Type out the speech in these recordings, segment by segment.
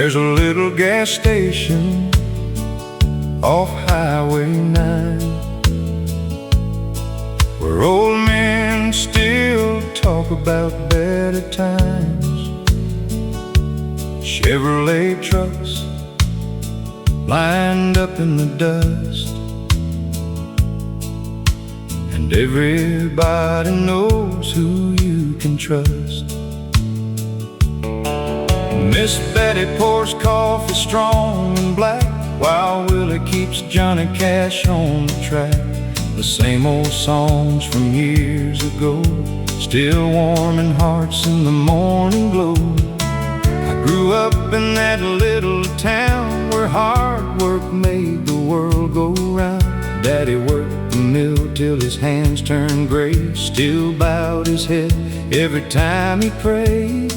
There's a little gas station off Highway 9 where old men still talk about better times. Chevrolet trucks lined up in the dust, and everybody knows who you can trust. Miss Betty pours coffee strong and black, while Willie keeps Johnny Cash on the track. The same old songs from years ago, still warming hearts in the morning glow. I grew up in that little town where hard work made the world go round. Daddy worked the mill till his hands turned gray, still bowed his head every time he prayed.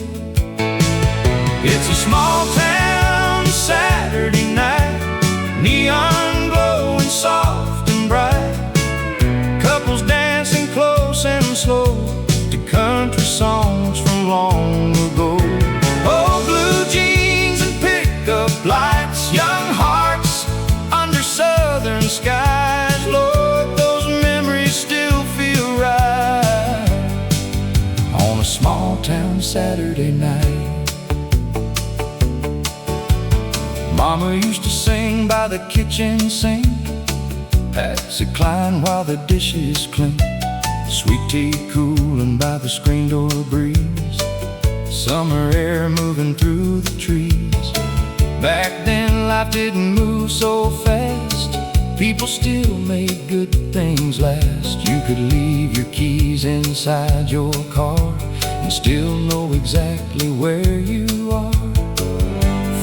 It's a small town Saturday night, neon glowing soft and bright, couples dancing close and slow to country songs from long ago. Oh, blue jeans and pickup lights, young hearts under southern skies. Lord, those memories still feel right on a small town Saturday night. Mama used to sing by the kitchen sink, Patsy Cline while the dishes clink, sweet tea cooling by the screen door breeze, summer air moving through the trees. Back then life didn't move so fast, people still made good things last. You could leave your keys inside your car and still know exactly where you are.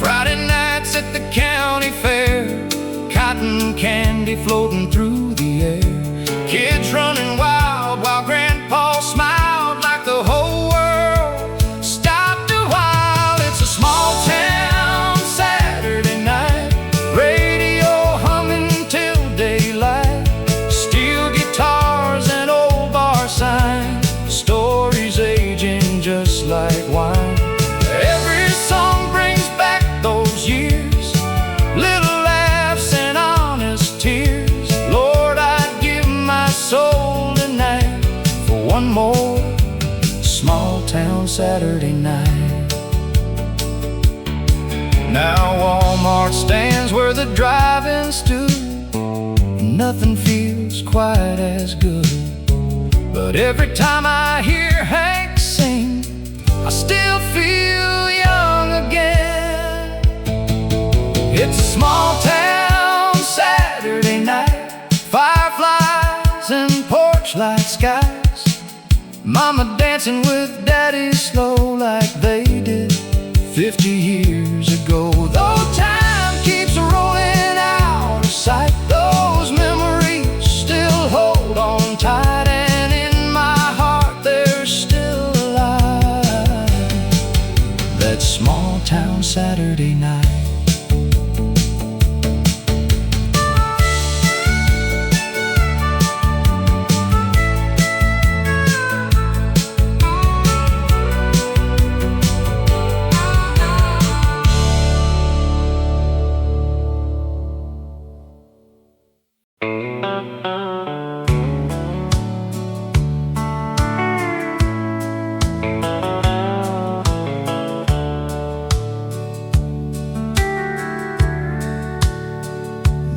Friday nights at the county fair, cotton candy floating through the air, kids running wild while Grandpa smiled like the whole world stopped a while. It's a small town Saturday night, radio humming till daylight, steel guitars and old bar signs, stories aging just like wine. Every song brings back those years, little laughs and honest tears. Lord, I'd give my soul tonight for one more small town Saturday night. Now Walmart stands where the drive-in stood, and nothing feels quite as good. But every time I hear Hank sing, I still feel young again. It's a small town Saturday night, fireflies and porch light skies, Mama dancing with Daddy slow like they did 50 years ago. Though time keeps rolling out of sight, those memories still hold on tight, and in my heart they're still alive. That small town Saturday night.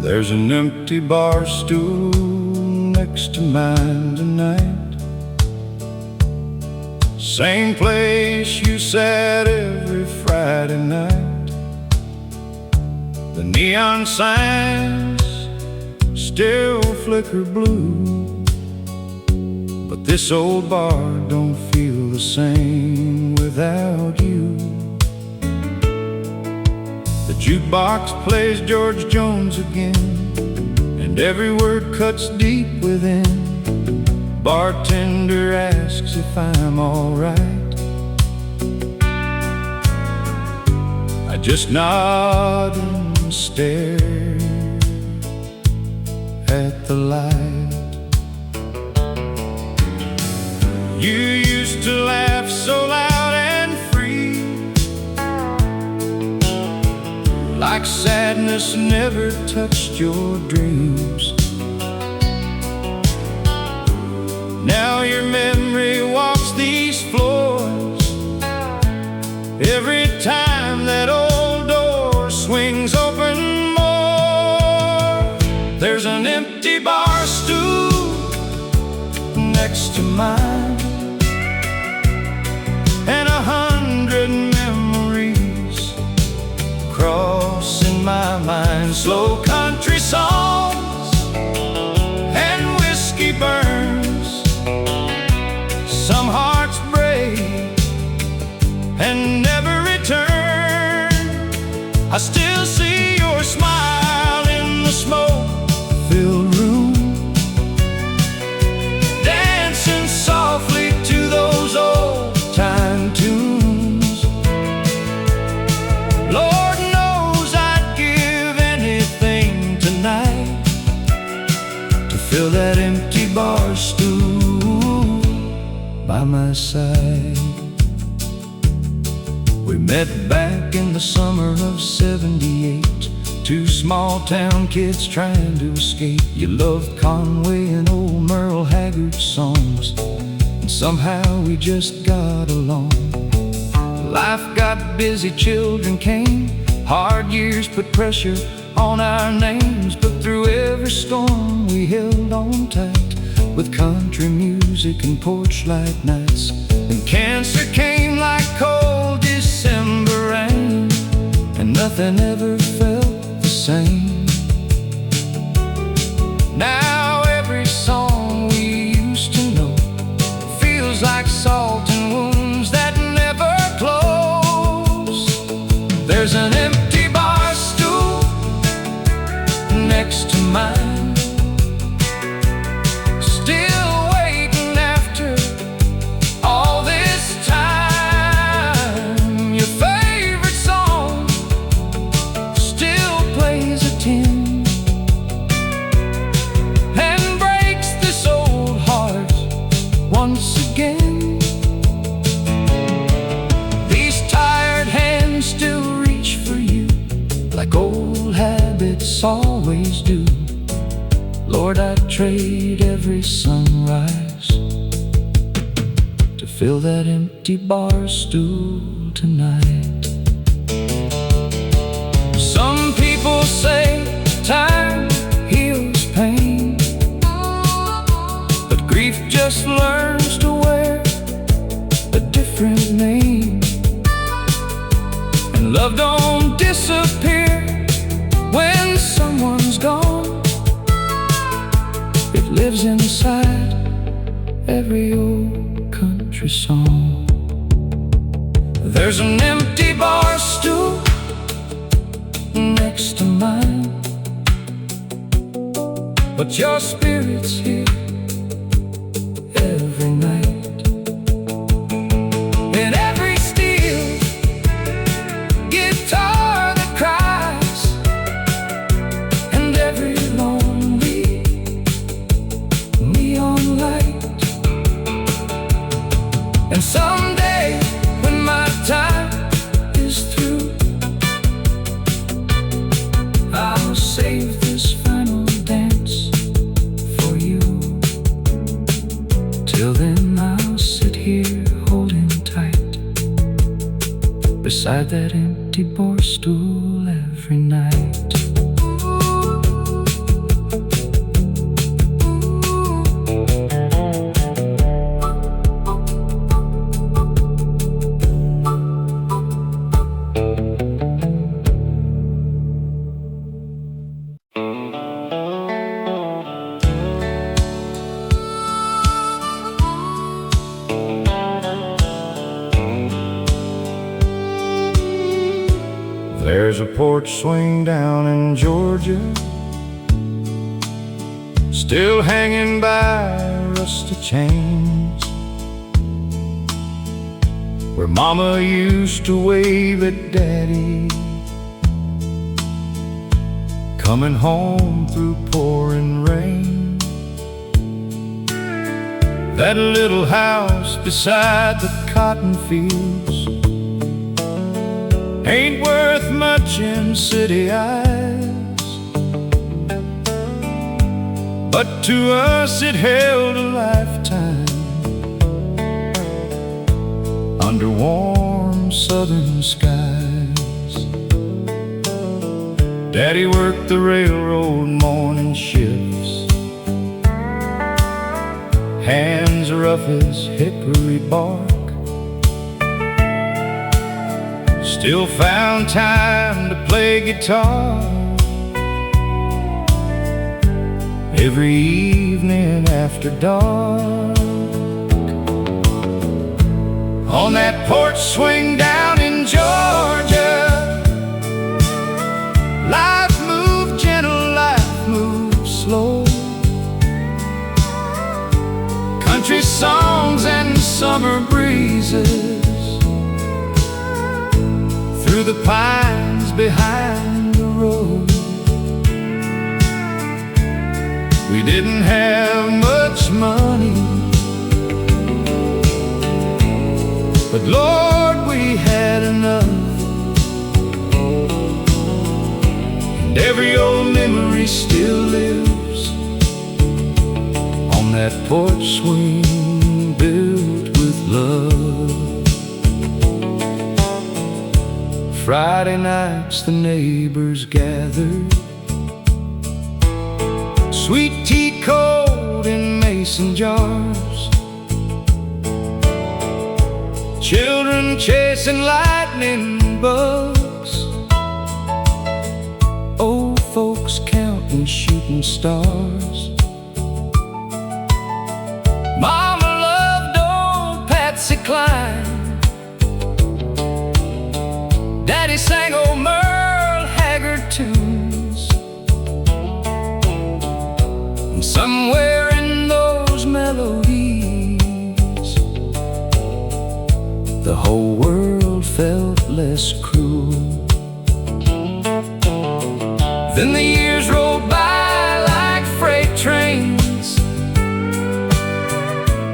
There's an empty bar stool next to mine tonight, same place you sat every Friday night. The neon signs still flicker blue, but this old bar don't feel the same without you. The jukebox plays George Jones again, and every word cuts deep within. Bartender asks if I'm alright. I just nod and stare at the light. You used to laugh so loud and free, like sadness never touched your dreams. Now your memory walks these floors every time that old door swings open more. There's an empty bar stool next to mine, and 100 memories cross in my mind. Slow country songs and whiskey burns. Some hearts break and never return. I still see your smile in the smoke-filled room, dancing softly to those old-time tunes. Lord knows I'd give anything tonight to fill that empty bar stool by my side. We met back in the summer of '78, two small-town kids trying to escape. You loved Conway and old Merle Haggard songs, and somehow we just got along. Life got busy, children came, hard years put pressure on our names. But through every storm we held on tight, with country music and porch light nights. And cancer came like cold December rain, and nothing ever felt the same. Now every song we used to know feels like salt in wounds that never close. There's an empty bar stool next to mine, still waiting after all this time. Your favorite song still plays a tune and breaks this old heart once again. These tired hands still reach for you like old habits always do. Lord, I'd trade every sunrise to fill that empty bar stool tonight. Some people say time heals pain, but grief just learns to wear a different name. And love don't disappear when someone's gone. It lives inside every old country song. There's an empty bar stool next to mine, but your spirit's here every night. In every steel guitar that cries, and every lonely neon light. And someday when my time is through, I'll save this final dance for you. Till then I'll sit here holding tight beside that empty bar stool every night. There's a porch swing down in Georgia, still hanging by rusty chains, where Mama used to wave at Daddy, coming home through pouring rain. That little house beside the cotton fields ain't worth much in city eyes, but to us it held a lifetime under warm southern skies. Daddy worked the railroad morning shifts, hands rough as hickory bark, still found time to play guitar every evening after dark. On that porch swing down in Georgia, life moved gentle, life moved slow. Country songs and summer breezes through the pines behind the road. We didn't have much money, but Lord, we had enough. And every old memory still lives on that porch swing built with love. Friday nights the neighbors gathered, sweet tea cold in mason jars, children chasing lightning bugs, old folks counting shooting stars. Mama loved old Patsy Cline, Daddy sang old Merle Haggard tunes, and somewhere in those melodies the whole world felt less cruel. Then the years rolled by like freight trains,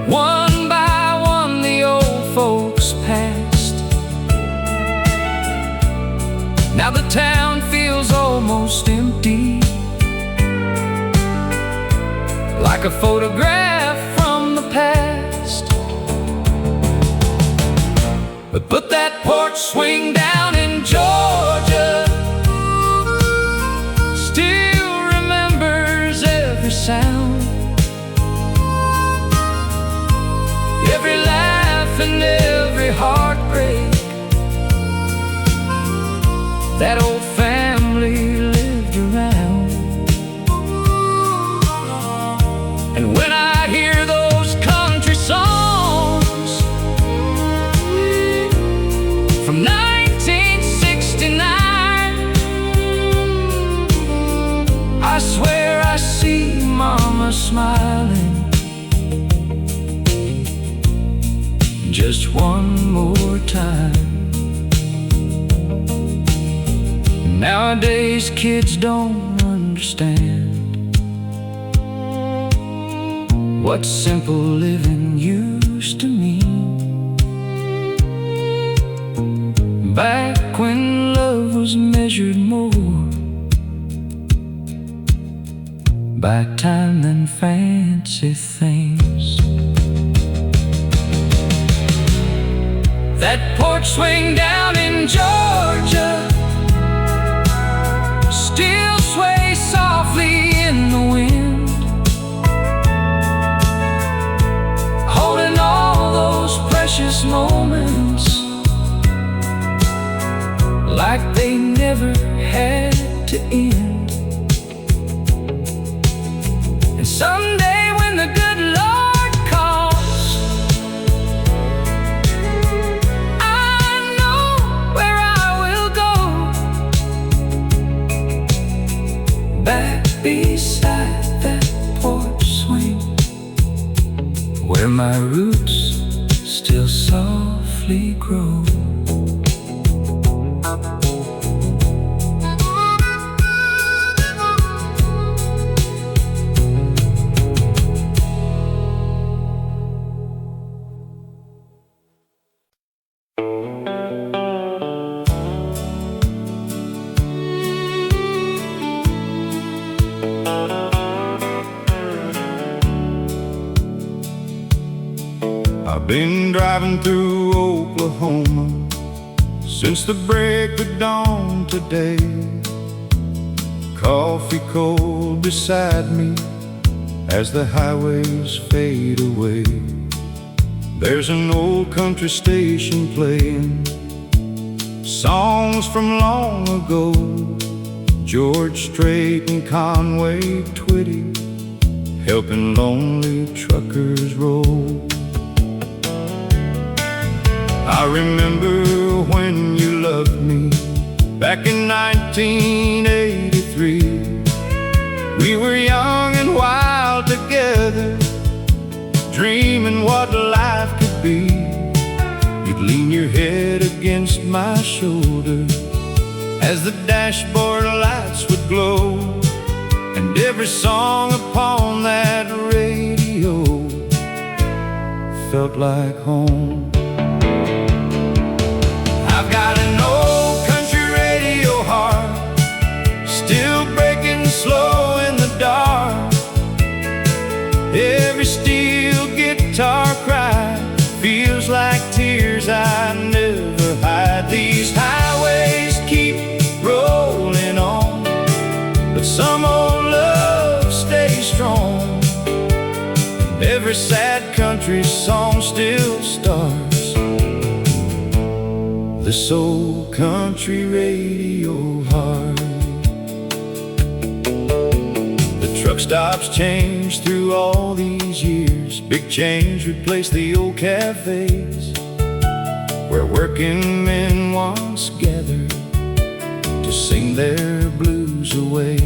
one by one the old folks passed. Now the town feels almost empty, like a photograph from the past. But put that porch swing down in Georgia, still remembers every sound, every laugh and every heartbreak. That old family lived around. And when I hear those country songs from 1969, I swear I see Mama smiling just one more time. Nowadays kids don't understand what simple living used to mean. Back when love was measured more by time than fancy things. That porch swing down in Georgia still sway softly in the wind, holding all those precious moments like they never had to end. And someday when the good Lord calls, I know where I will go, back beside that porch swing where my roots still softly grow. I've been driving through Oklahoma since the break of dawn today. Coffee cold beside me as the highways fade away. There's an old country station playing songs from long ago. George Strait and Conway Twitty helping lonely truckers roll. I remember when you loved me back in 1983. We were young and wild together, dreaming what life could be. You'd lean your head against my shoulder as the dashboard lights would glow, and every song upon that radio felt like home. I've got an old country radio heart, still breaking slow in the dark. Every steel guitar cry feels like tears I never hide. These highways keep rolling on, but some old love stays strong. And every sad country song still starts this old country radio heart. The truck stops changed through all these years. Big change replaced the old cafes where working men once gathered to sing their blues away.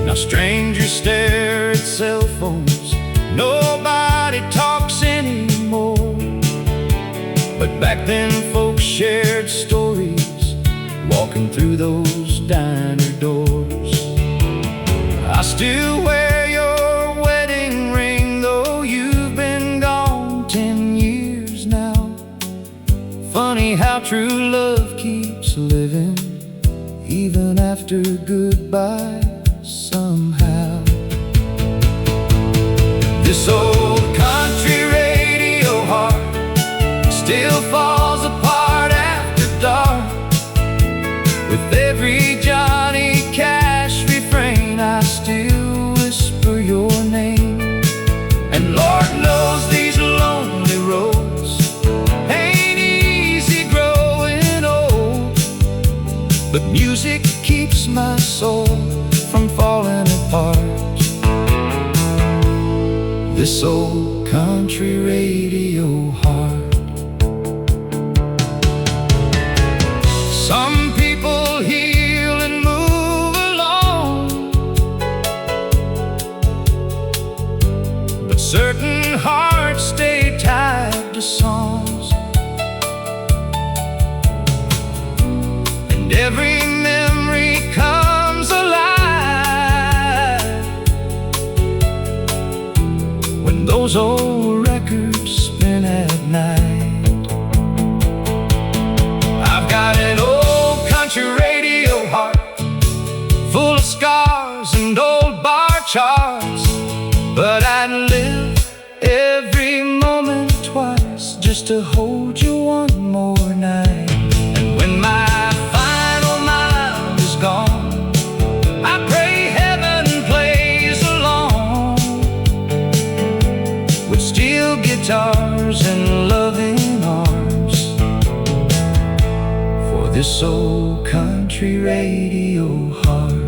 Now strangers stare at cell phones, nobody talks anymore. But back then folks shared stories, walking through those diner doors. I still wear your wedding ring, though you've been gone 10 years now. Funny how true love keeps living, even after goodbye somehow. This old country radio heart still falls apart after dark. With every Johnny Cash refrain, I still whisper your name. And Lord knows these lonely roads ain't easy growing old, but music keeps my soul from falling apart. This old country radio heart. Some people heal and move along, but certain hearts stay tied to songs. And every memory comes alive when those old records spin at night. I've got an old country radio heart, full of scars and old bar charts, but I'd live every moment twice just to hold you one more night. And when my final mile is gone, I pray heaven plays along with steel guitars and loving arms for this old country radio heart.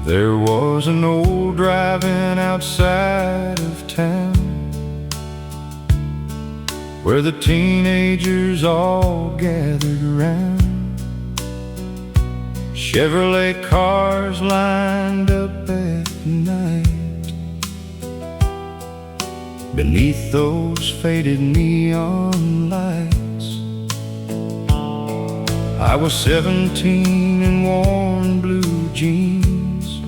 There was an old drive-in outside of town, where the teenagers all gathered around. Chevrolet cars lined up at night. Beneath those faded neon lights, I was 17 in worn blue jeans,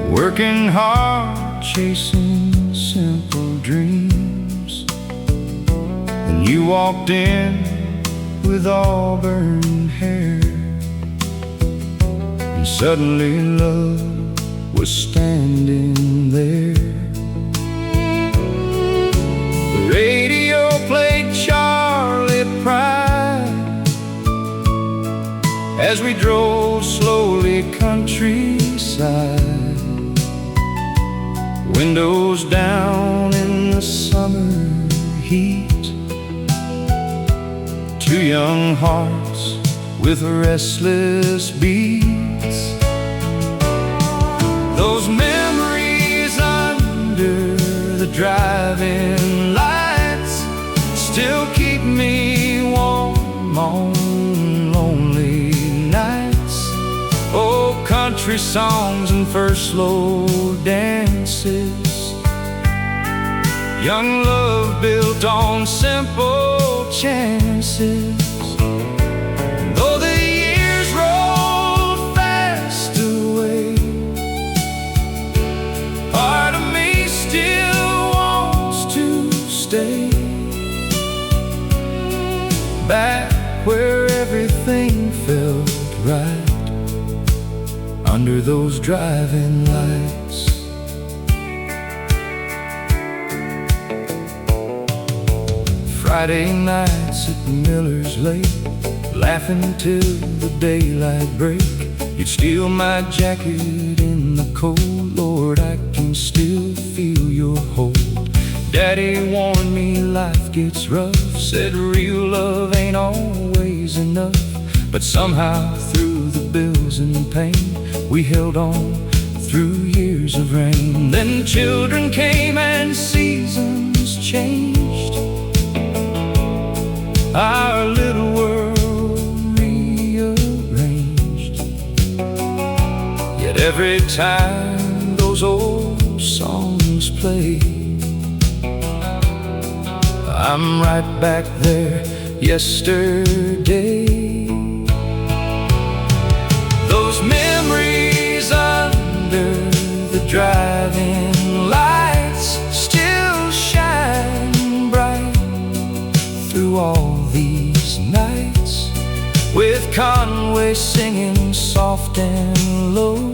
working hard, chasing simple dreams. And you walked in with auburn hair, and suddenly love was standing there. The radio played Charlie Pride as we drove slowly countryside, windows down in the summer heat. Two young hearts with restless beats. Those memories under the driving lights still keep me warm on lonely nights. Oh, country songs and first slow dances, young love built on simple chances. Though the years roll fast away, part of me still wants to stay back where everything felt right, under those driving lights. Friday nights at Miller's Lake, laughing till the daylight break. You'd steal my jacket in the cold, Lord, I can still feel your hold. Daddy warned me life gets rough, said real love ain't always enough. But somehow through the bills and pain, we held on through years of rain. Then children came and seasons changed, our little world rearranged. Yet every time those old songs play, I'm right back there yesterday. Those memories under the driving lights still shine bright through all these nights, with Conway singing soft and low,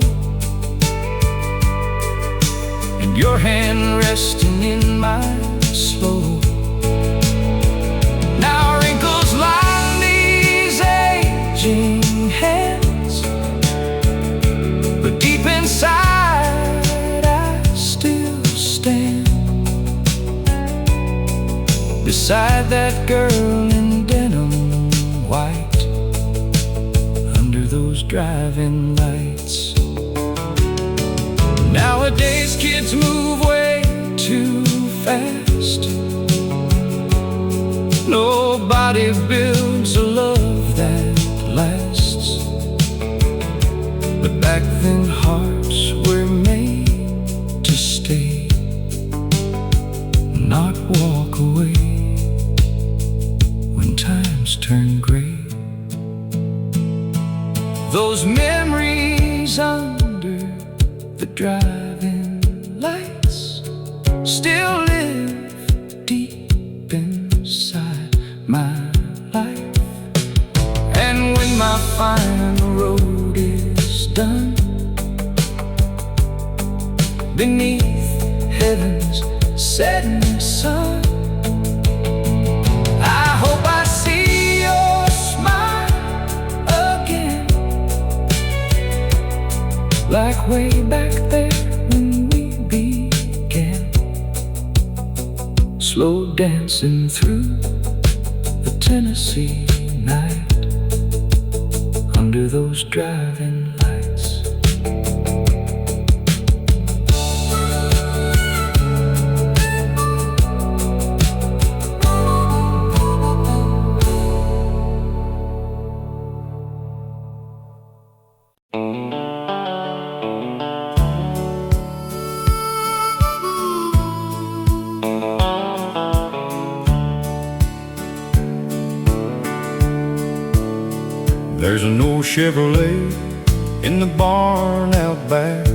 and your hand resting in mine slow. Now wrinkles line these aging hands, but deep inside I still stand beside that girl in denim white, under those driving lights. Nowadays kids move way too fast, nobody builds a love that lasts. But back then hearts were made to stay, not walk away when times turn gray. Those memories under the driving lights still live deep inside my life. And when my final road is done, beneath heaven's setting sun, I hope I see your smile again, like way back there when we began, slow dancing through the Tennessee night, under those driving lights. There's an old Chevrolet in the barn out back,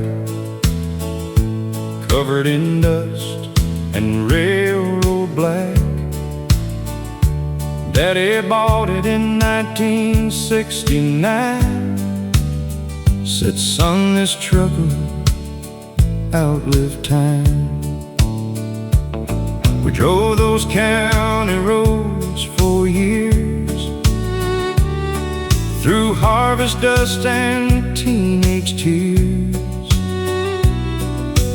covered in dust and railroad black. Daddy bought it in 1969. Said, son, this truck will outlive time. We drove those county roads for years, through harvest dust and teenage tears.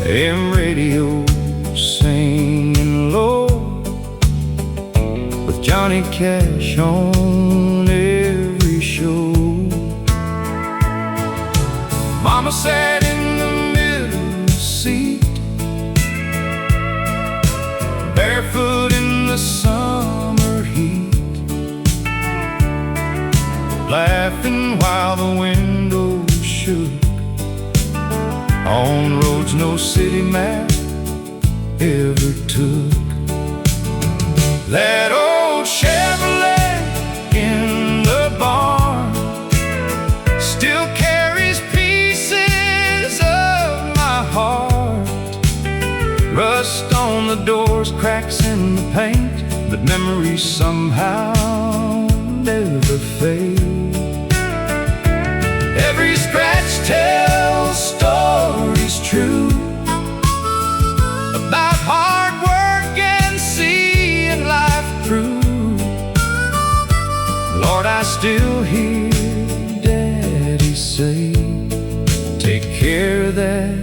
AM radio singing low, with Johnny Cash on every show. Mama sat in the middle seat, barefoot in the summer heat, laughing while the windows shook, on roads no city map ever took. That old Chevrolet in the barn still carries pieces of my heart. Rust on the doors, cracks in the paint, but memories somehow never fade. Every scratch tells stories true about hard work and seeing life through. Lord, I still hear Daddy say, take care of that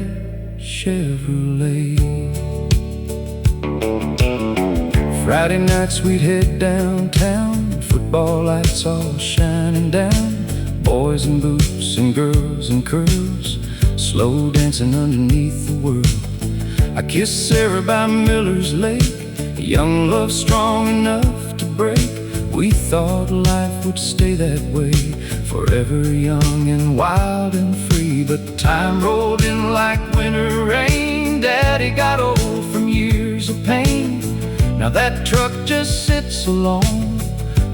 Chevrolet. Friday nights we'd head downtown, football lights all shining down, boys in boots and girls in curls, slow dancing underneath the world. I kissed Sarah by Miller's Lake, young love strong enough to break. We thought life would stay that way, forever young and wild and free. But time rolled in like winter rain. Daddy got old from years of pain. Now that truck just sits alone,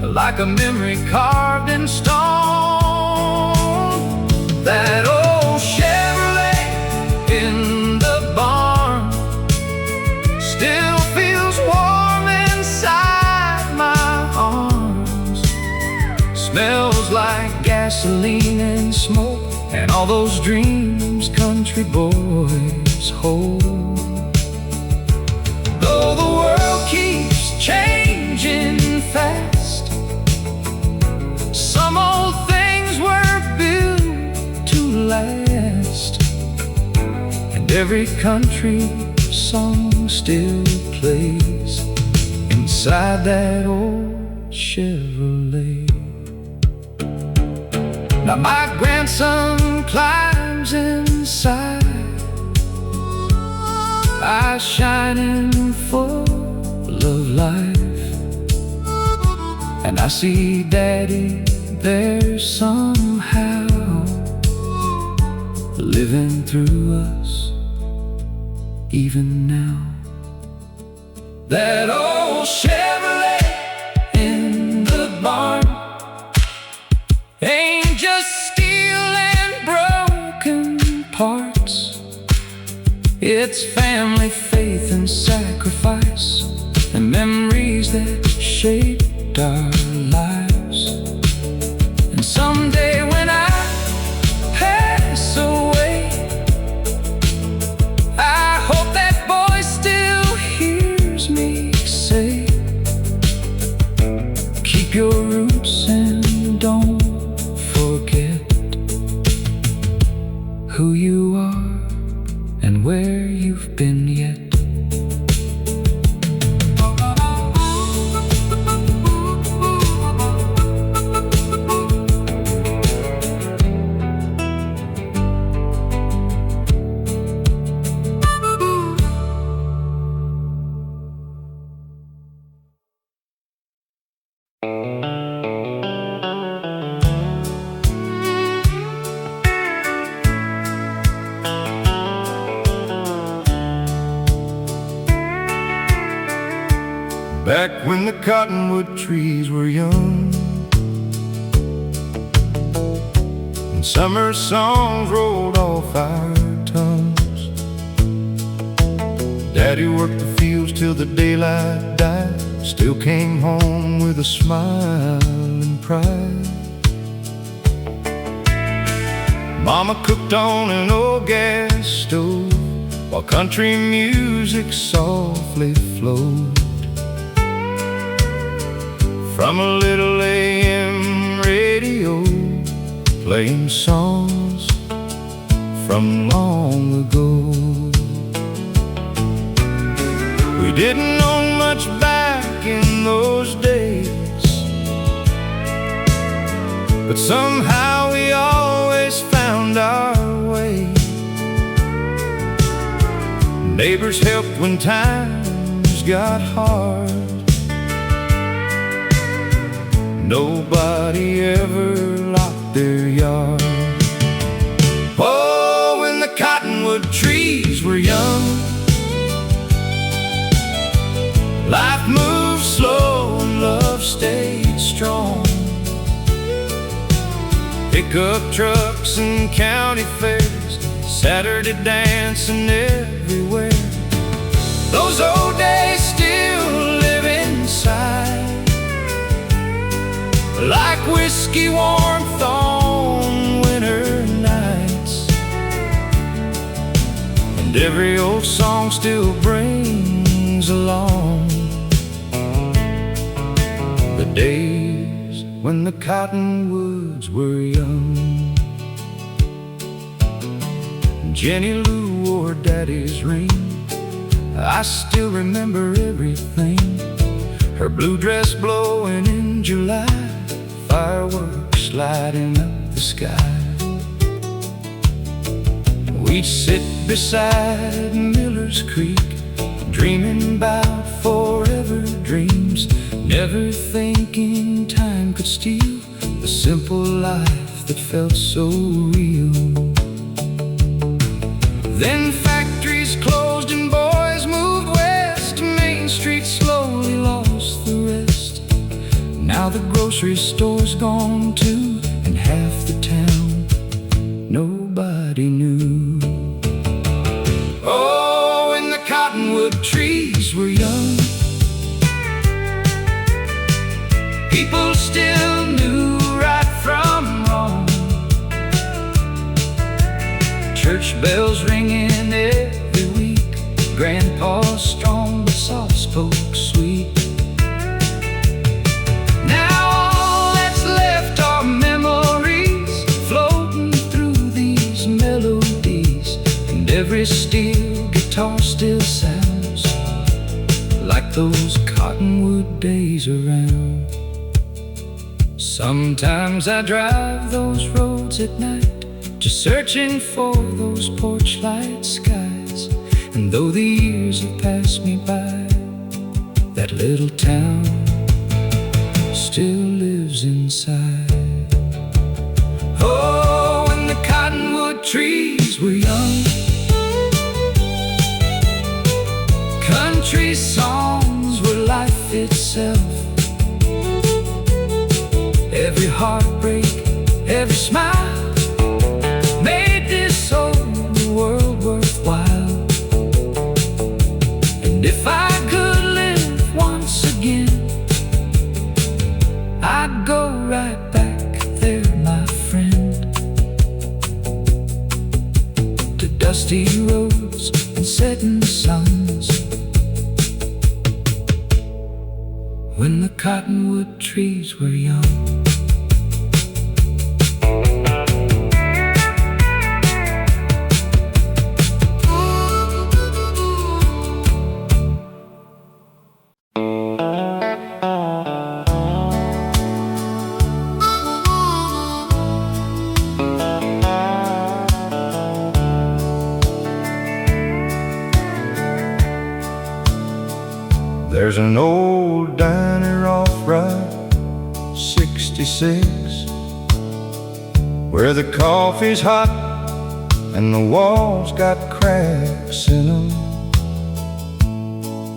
like a memory carved in stone. That old Chevrolet in the barn still feels warm inside my arms. Smells like gasoline and smoke, and all those dreams country boys hold. Though the world keeps changing fast, some old things were built to last, and every country song still plays inside that old Chevrolet. Now my grandson climbs inside, eyes shining full of life, and I see Daddy there somehow, living through us even now. That old Chevrolet in the barn ain't just steel and broken parts. It's family, faith, and sacrifice, and memories that shaped our lives. And someday when I pass away, I hope that boy still hears me say, keep your roots and don't forget who you are and where you've been yet. Back when the cottonwood trees were young, when summer songs rolled off our tongues. Daddy worked the fields till the daylight died, still came home with a smile and pride. Mama cooked on an old gas stove while country music softly flowed from a little AM radio, playing songs from long ago. We didn't know much back in those days, but somehow we always found our way. Neighbors helped when times got hard. Nobody ever locked their yard. Oh, when the cottonwood trees were young, life moved slow and love stayed strong. Pickup trucks and county fairs, Saturday dancing everywhere. Those old days still live inside, like whiskey warmth on winter nights. And every old song still brings along the days when the cottonwoods were young. Jenny Lou wore Daddy's ring, I still remember everything. Her blue dress blowing in July, fireworks lighting up the sky. We'd sit beside Miller's Creek, dreaming about forever dreams, never thinking time could steal the simple life that felt so real. Then factories closed and boys moved west, Main Street slowly lost the rest. Now the grocery store's gone too, and half the town nobody knew. Oh, when the cottonwood trees were young, people still knew right from wrong. Church bells ringing every week, Grandpa's strong but soft-spoken sweet. Now all that's left are memories floating through these melodies, and every steel guitar still sounds like those cottonwood days around. Sometimes I drive those roads at night, just searching for those porch light skies. And though the years have passed me by, that little town still lives inside. Oh, when the cottonwood trees were young, country songs were life itself. Every heartbreak, every smile made this old world worthwhile. And if I could live once again, I'd go right back there, my friend, to dusty roads and setting suns, when the cottonwood trees were young. There's an old diner off Route 66, where the coffee's hot and the walls got cracks in them.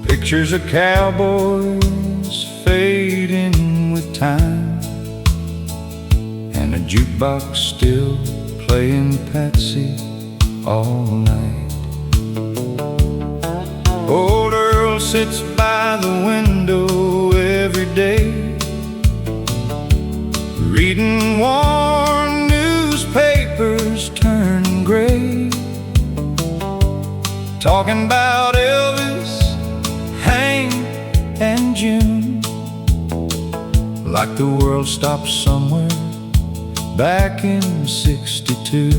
Pictures of cowboys fading with time, and a jukebox still playing Patsy all night. Old Earl sits by the window every day, reading worn newspapers turning gray, talking about Elvis, Hank, and June, like the world stopped somewhere back in '62.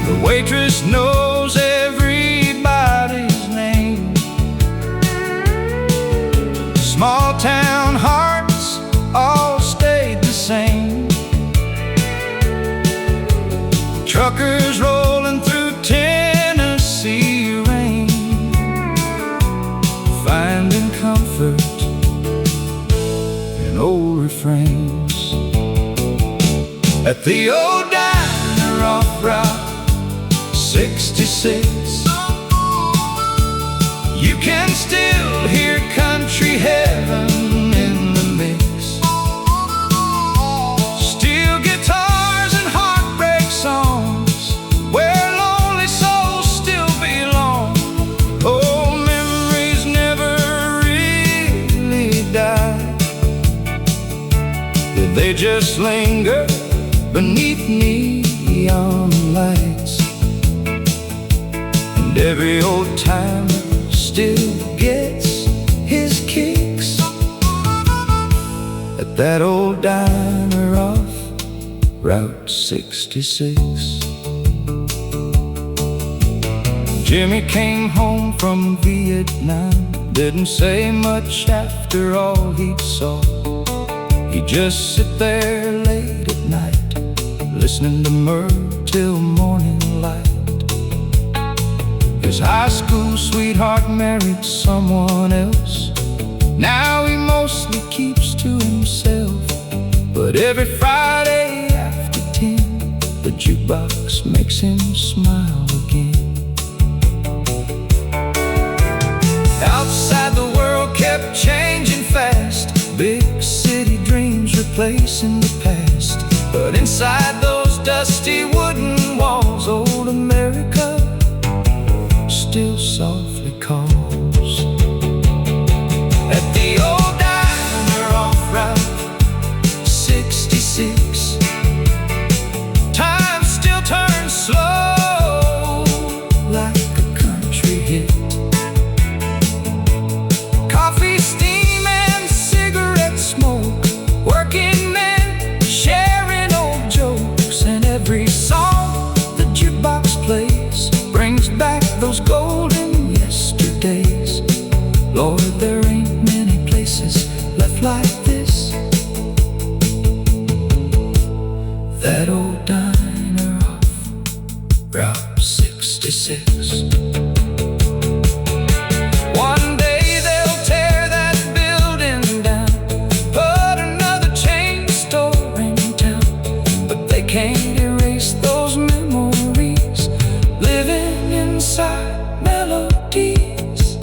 The waitress knows everybody's name. Small town hearts all stayed the same. Truckers rolling through Tennessee rain, finding comfort in old refrains. At the old diner off Route 66, you can still hear country heaven in the mix. Steel guitars and heartbreak songs, where lonely souls still belong. Old memories never really die, they just linger beneath neon lights. And every old timer still gets his kicks at that old diner off Route 66. Jimmy came home from Vietnam, didn't say much after all he'd saw. He'd just sit there late at night, listening to Merle till morning light. His high school sweetheart married someone else. Now he mostly keeps to himself, but every Friday after 10, the jukebox makes him smile again. Outside the world kept changing fast, big city dreams replacing the past. But inside those dusty wooden walls, old America still softly calls. At the old diner off Route 66, time still turns slow like a country hit. Coffee, steam, and cigarette smoke, working men sharing old jokes. And every song the jukebox plays brings back those golden yesterdays. Lord, there ain't many places left like this. That old diner off Route 66. One day they'll tear that building down, put another chain store in town, but they can't erase those memories living inside melodies.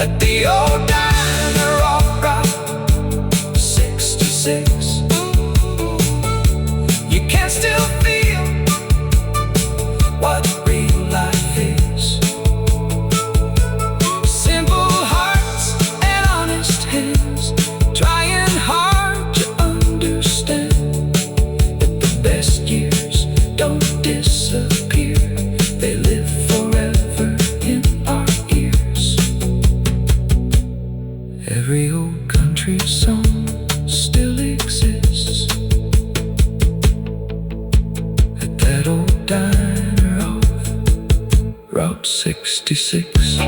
At the old diner off Route 66, you can still feel what real life is. Simple hearts and honest hands, trying hard to understand that the best years don't disappear, they live forever in our ears. Every old country song still exists at that old diner off Route 66.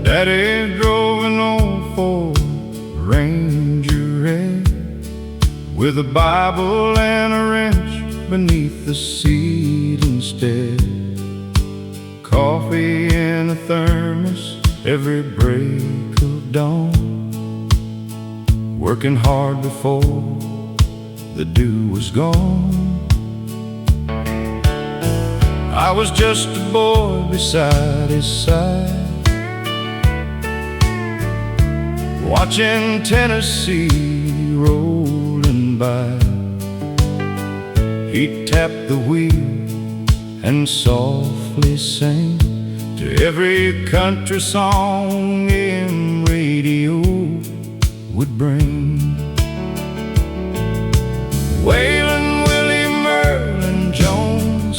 Daddy drove an old Ford Ranger red, with a Bible and a wrench beneath the seat instead. Coffee in a thermos every break of dawn, working hard before the dew was gone. I was just a boy beside his side, watching Tennessee rolling by. He'd tap the wheel and softly sing to every country song AM radio would bring. Waylon Willie Merlin Jones,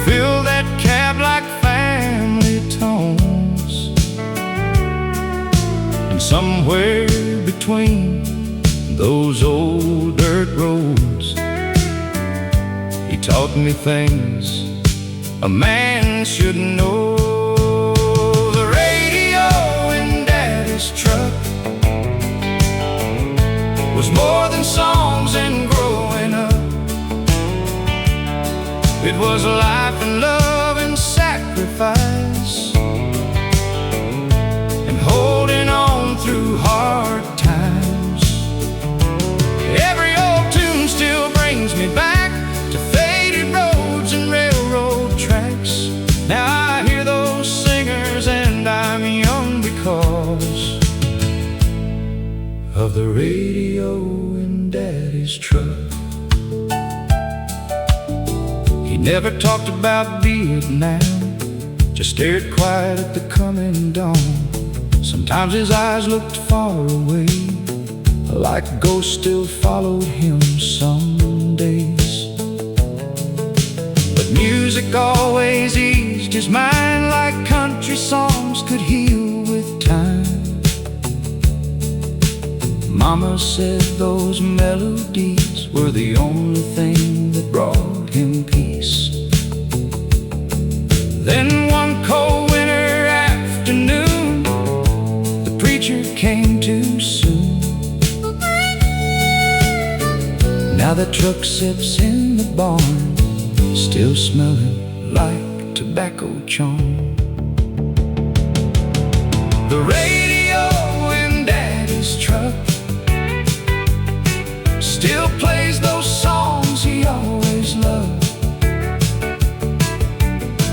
fill that cab like family tones. And somewhere between those old dirt roads, he taught me things a man should know. The radio in Daddy's truck was more than songs and growing up. It was life and love and sacrifice, and holding on through hard times. Every old tune still brings me back to faded roads and railroad tracks. Now I hear those singers and I'm young because of the radio in Daddy's truck. He never talked about Vietnam, just stared quiet at the coming dawn. Sometimes his eyes looked far away, like ghosts still followed him some days. But music always eased his mind, like country songs could heal with time. Mama said those melodies were the only thing that brought him peace. Then one cold winter afternoon, the preacher came too soon. Now the truck sits in the barn, still smelling like tobacco charm. The radio in Daddy's truck still plays those songs he always loved.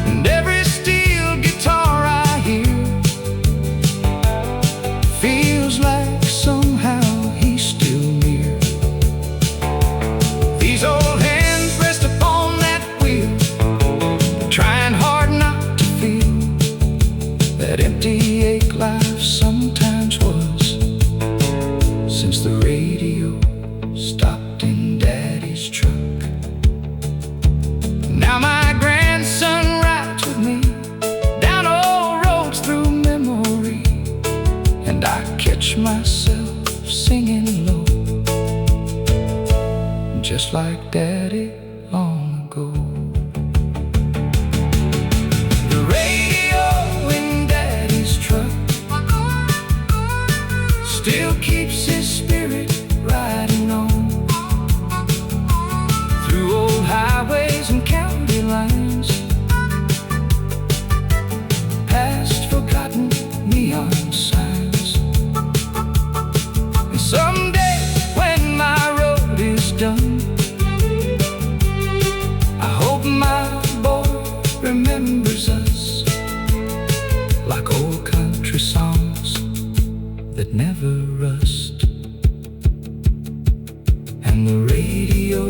And every steel guitar I hear feels like somehow he's still near. These old hands rest upon that wheel, trying hard not to feel that empty ache life sometimes was, since the radio stopped in Daddy's truck. Now my grandson rides with me down old roads through memory, and I catch myself singing low, just like Daddy long ago. The radio in Daddy's truck still keeps his spirit riding on through old highways and county lines, past forgotten neon signs. And someday when my road is done, I hope my boy remembers us like old country songs that never rust. And the radio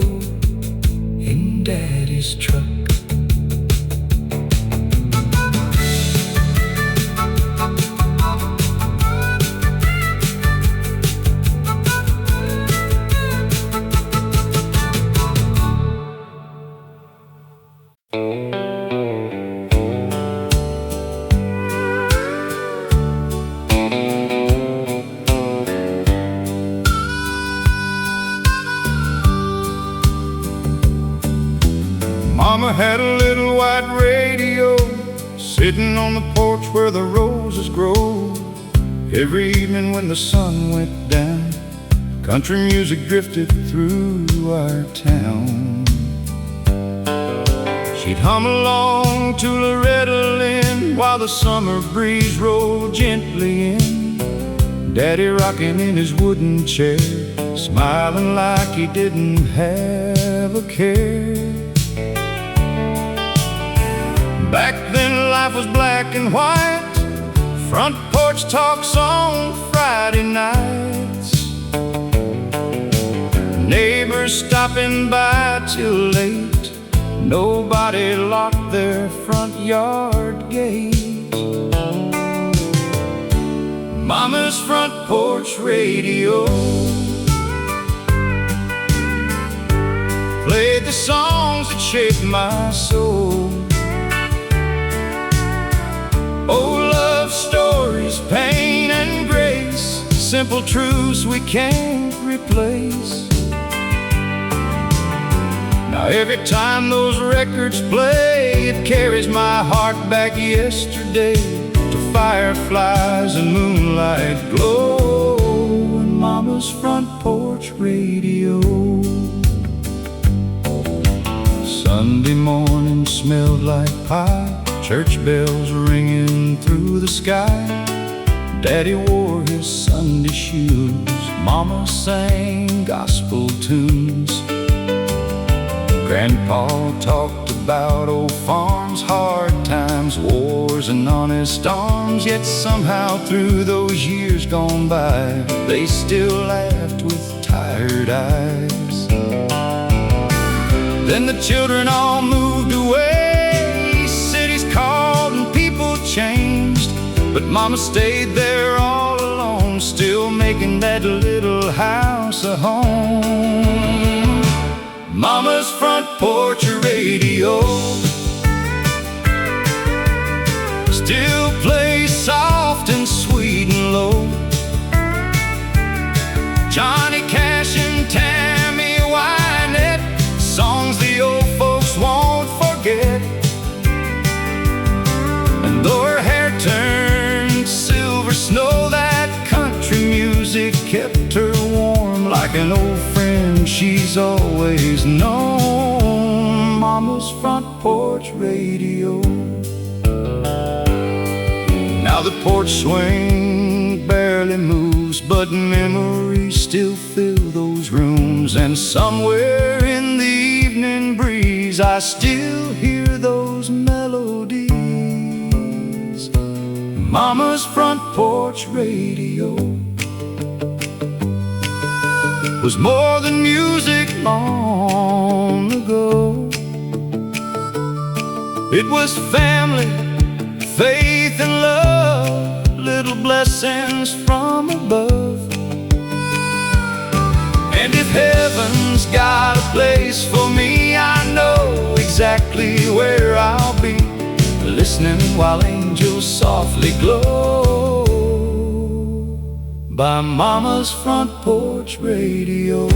in Daddy's truck. Mama had a little white radio sitting on the porch where the roses grow. Every evening when the sun went down, country music drifted through our town. She'd hum along to Loretta Lynn while the summer breeze rolled gently in. Daddy rocking in his wooden chair, smiling like he didn't have a care. Back then life was black and white, front porch talks on Friday nights, neighbors stopping by till late, nobody locked their front yard gate. Mama's front porch radio played the songs that shaped my soul. Oh, love stories, pain and grace, simple truths we can't replace. Now every time those records play, it carries my heart back yesterday, to fireflies and moonlight glow, and Mama's front porch radio. Sunday morning smelled like pie, church bells ringing through the sky. Daddy wore his Sunday shoes, Mama sang gospel tunes. Grandpa talked about old farms, hard times, wars, and honest arms. Yet somehow through those years gone by, they still laughed with tired eyes. Then the children all moved away, cities called and people changed, but Mama stayed there all alone, still making that little house a home. Mama's front porch radio still plays soft and sweet and low. Johnny Cash and Tammy Wynette, songs the old folks won't forget. And though her hair turned silver snow, that country music kept her warm like an old friend she's always known. Mama's front porch radio. Now the porch swing barely moves, but memories still fill those rooms. And somewhere in the evening breeze, I still hear those melodies. Mama's front porch radio was more than music long ago. It was family, faith and love, little blessings from above. And if heaven's got a place for me, I know exactly where I'll be, listening while angels softly glow by Mama's front porch radio.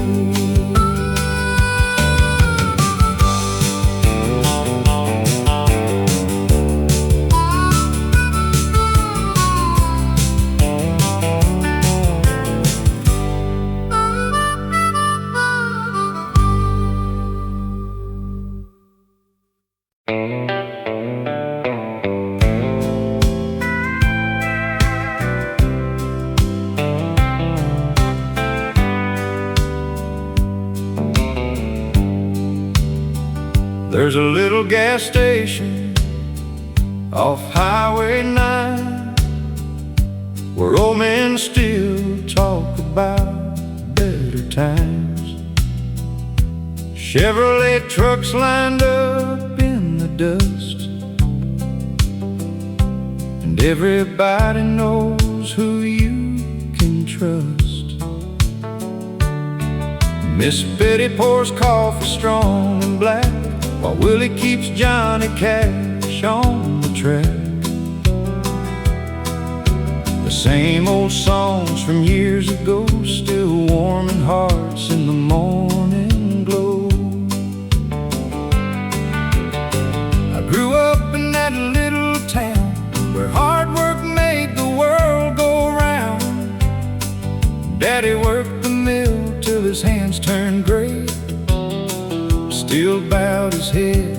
There's a little gas station off Highway 9 where old men still talk about better times. Chevrolet trucks lined up in the dust, and everybody knows who you can trust. Miss Betty pours coffee strong and black, while Willie keeps Johnny Cash on the track. The same old songs from years ago, still warming hearts in the morning glow. I grew up in that little town where hard work made the world go round. Daddy worked the mill till his hands turned gray, still bowed his head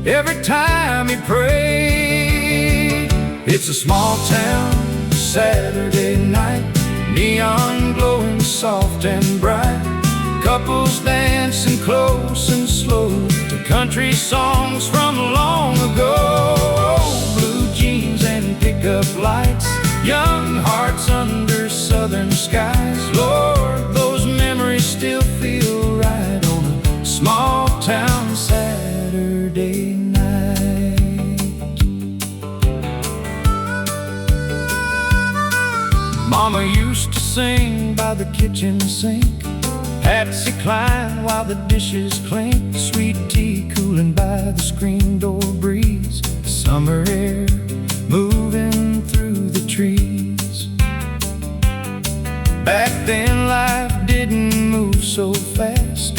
every time he prayed. It's a small town Saturday night, neon glowing soft and bright, couples dancing close and slow to country songs from long ago. Blue jeans and pickup lights, young hearts under southern skies. Lord, those memories still feel right on a small town Saturday night. Mama used to sing by the kitchen sink, Patsy Cline while the dishes clink, sweet tea cooling by the screen door breeze, summer air moving through the trees. Back then life didn't move so fast,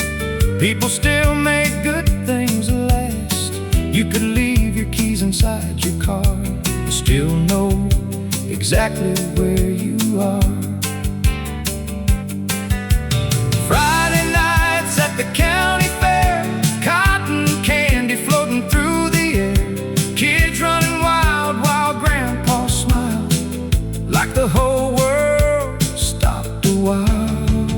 people still made good things last. You could leave your keys inside your car, you still know exactly where you are. Friday nights at the county fair, cotton candy floating through the air, kids running wild while Grandpa smiled like the whole world stopped a while.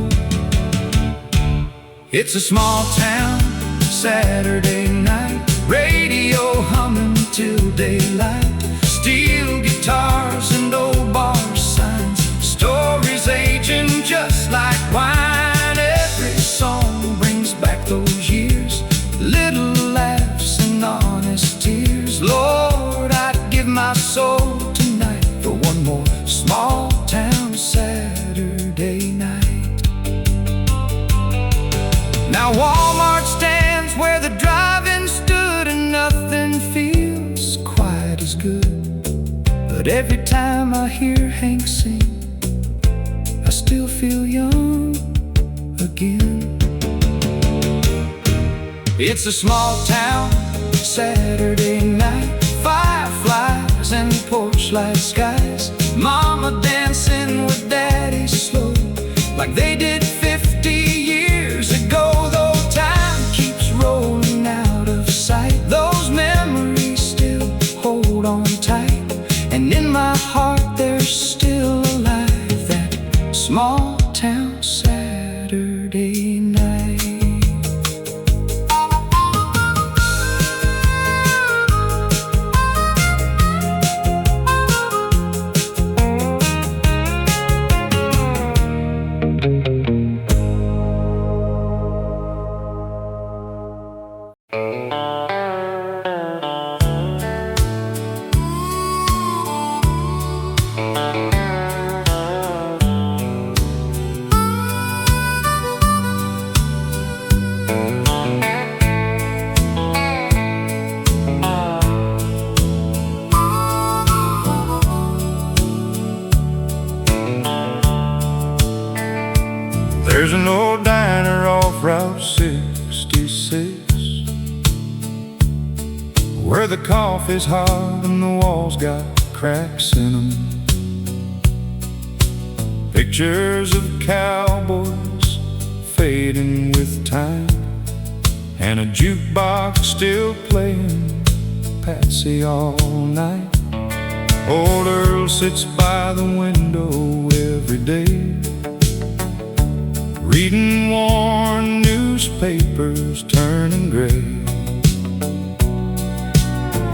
It's a small town Saturday night, radio humming till daylight, steel guitars and old bar signs, stories aging just like wine. Every song brings back those years, little laughs and honest tears. Lord, I'd give my soul tonight for one more small town Saturday night. Now Walmart stands where the drive-in stood, and nothing feels quite as good. But every time I hear Hank sing, I still feel young again. It's a small town Saturday night, fireflies and porch light skies, Mama dancing with Daddy slow like they did 50 years ago. Though time keeps rolling out of sight, those memories still hold on tight, and in my heart they're still alive. That small town Saturday night. There's an old diner off Route 66 where the coffee's hot and the walls got cracks in them. Pictures of cowboys fading with time, and a jukebox still playing Patsy all night. Old Earl sits by the window every day, reading worn newspapers turning gray,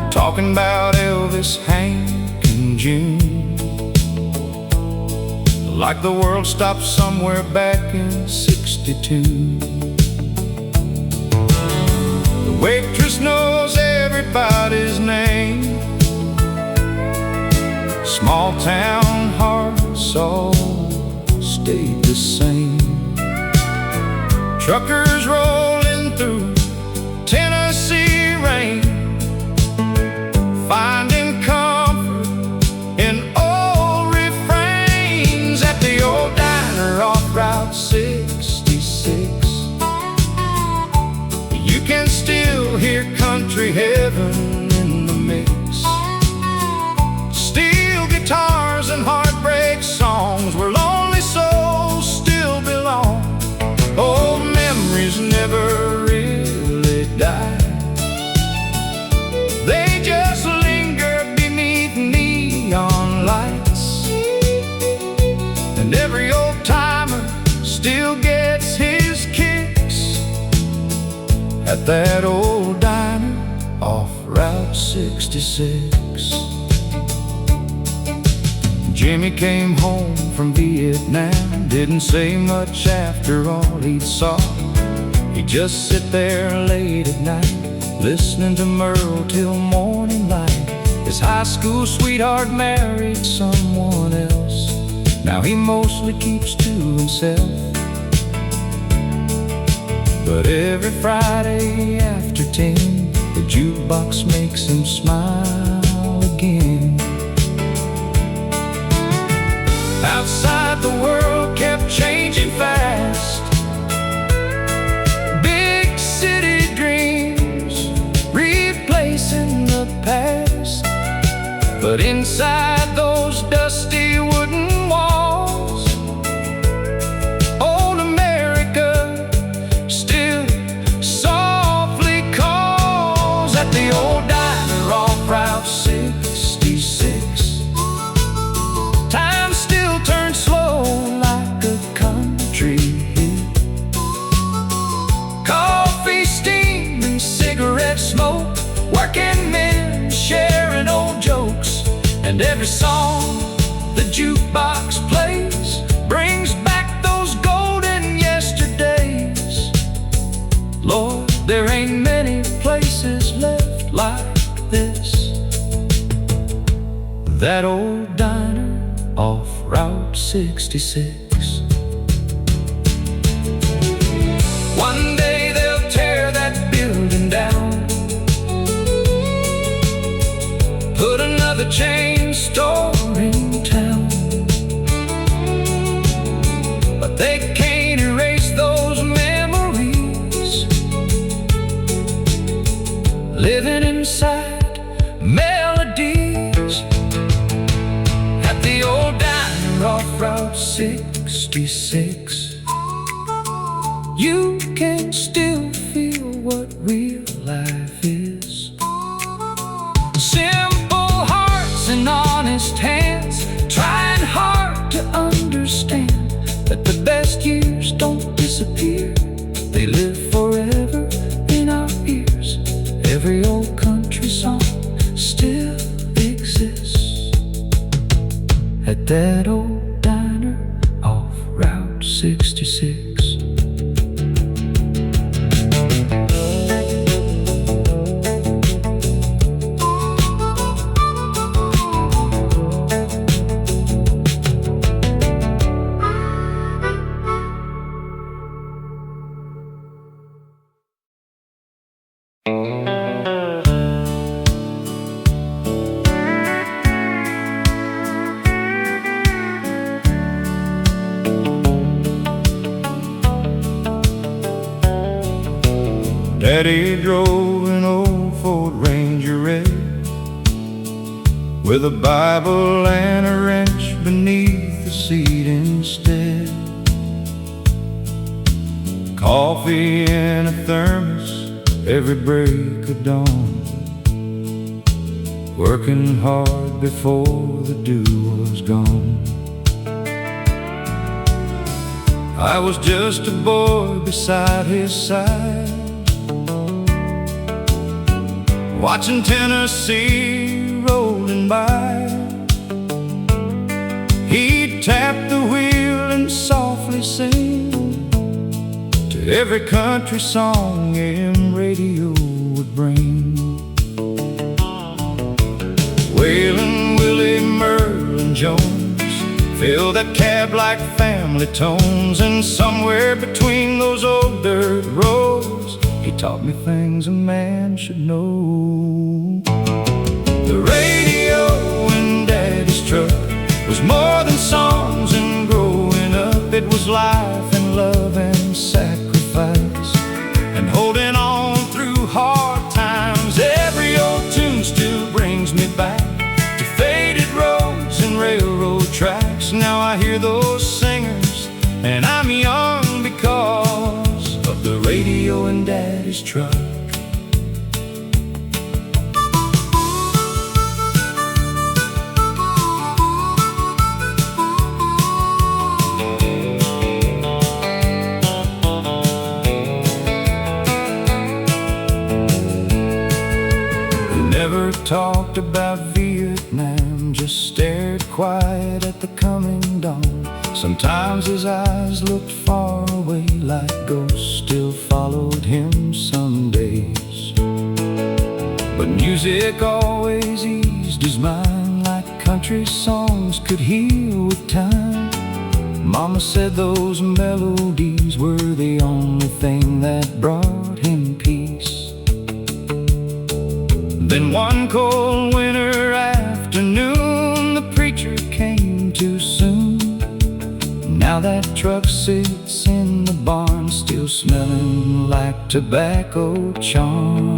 talking about Elvis, Hank, and June, like the world stopped somewhere back in '62. The waitress knows everybody's name, small town hearts all stayed the same. Truckers rolling through Tennessee rain, finding comfort in old refrains at the old diner off Route 66. You can still hear country heaven in the mix, steel guitars and heartbreak songs where lonely souls still belong. Old memories never really die, they just linger beneath neon at that old diner off Route 66. Jimmy came home from Vietnam, didn't say much after all he'd saw. He'd just sit there late at night, listening to Merle till morning light. His high school sweetheart married someone else. Now he mostly keeps to himself, but every Friday after 10, the jukebox makes him smile again. Outside the world kept changing fast, big city dreams replacing the past. But inside those dusty wooden walls, old America still softly calls. At the old diner off Route 66, time still turns slow like a country hit. Coffee, steam, and cigarette smoke, working men sharing old jokes. And every song the jukebox plays brings back those golden yesterdays. Lord, there ain't many places left like this. That old diner off Route 66. One day they'll tear that building down, put another chain store in town. But they can't erase those memories, living inside melodies. At the old diner off Route 66, you can still feel what real life is. Simple hearts and honest hands, trying hard to understand that the best years don't disappear, they live forever in our ears. Every old country song still exists at that old diner off Route 66. Daddy drove an old Ford Ranger red, with a Bible and a wrench beneath the seat instead. Coffee in a thermos every break of dawn, working hard before the dew was gone. I was just a boy beside his side, watching Tennessee rolling by. He'd tap the wheel and softly sing to every country song AM radio would bring. Waylon, Willie, Merle, and Jones fill that cab like family tones. And somewhere between those old dirt roads, he taught me things a man should know. The radio in Daddy's truck was more than songs and growing up. It was life and love and sacrifice, and holding on through hard times. Every old tune still brings me back to faded roads and railroad tracks. Now I hear those singers and I'm young because of the radio in Daddy's truck. never talked about Vietnam, just stared quiet at the coming dawn. Sometimes his eyes looked far away, like ghosts still followed him some days. But music always eased his mind, like country songs could heal with time. Mama said those melodies were the only thing that brought him peace. Then one cold winter afternoon, the preacher came too soon. Now that truck sits in the barn, still smelling like tobacco charm.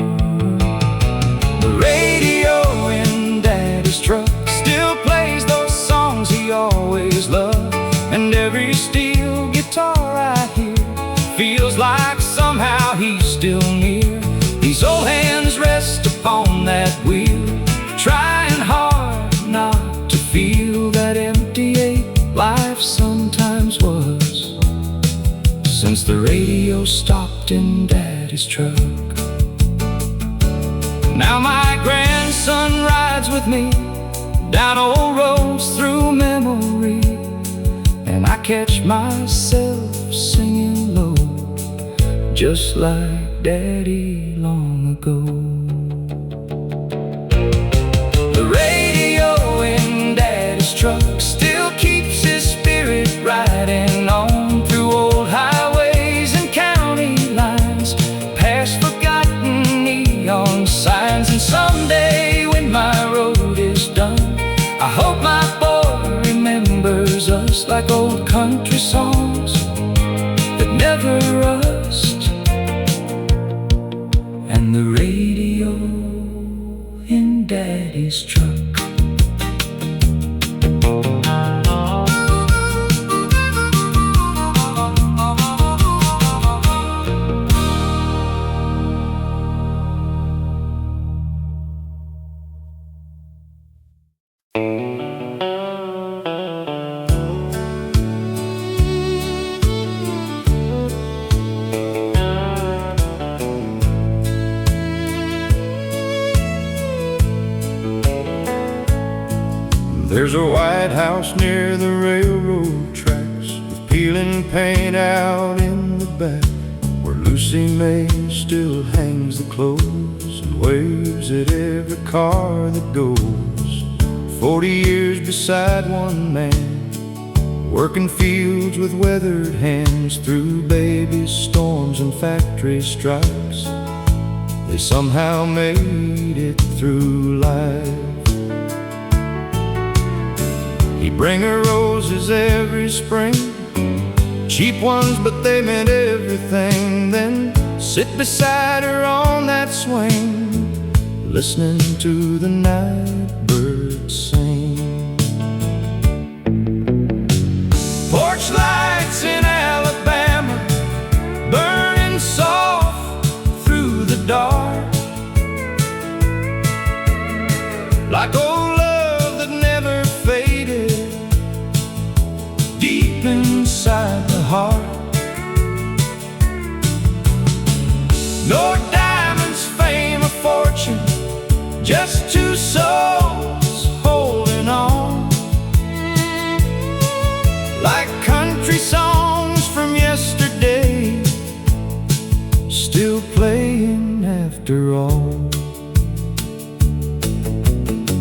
The radio in Daddy's truck still plays those songs he always loved, and every steel guitar I hear feels like somehow he's still near. These old hands rest upon that wheel, trying hard not to feel that empty ache life sometimes was, since the radio stopped in Daddy's truck. Now my grandson rides with me down old roads through memory, and I catch myself singing low, just like Daddy long ago. The radio in Daddy's truck still keeps his spirit riding on through old highways and county lines, past forgotten neon signs. And someday when my road is done, I hope my boy remembers us like old country songs that never rust. And the radio in Daddy's truck. There's a White House near the railroad tracks, with peeling paint out in the back, where Lucy May still hangs the clothes and waves at every car that goes. 40 years beside one man, working fields with weathered hands, through babies, storms, and factory strikes. They somehow made it through life. He'd bring her roses every spring, cheap ones, but they meant everything. Then sit beside her on that swing, listening to the night birds sing. Porch lights in Alabama, burning soft through the dark, like old love that never faded deep inside the heart. No diamonds, fame, or fortune, just two souls holding on, like country songs from yesterday, still playing after all.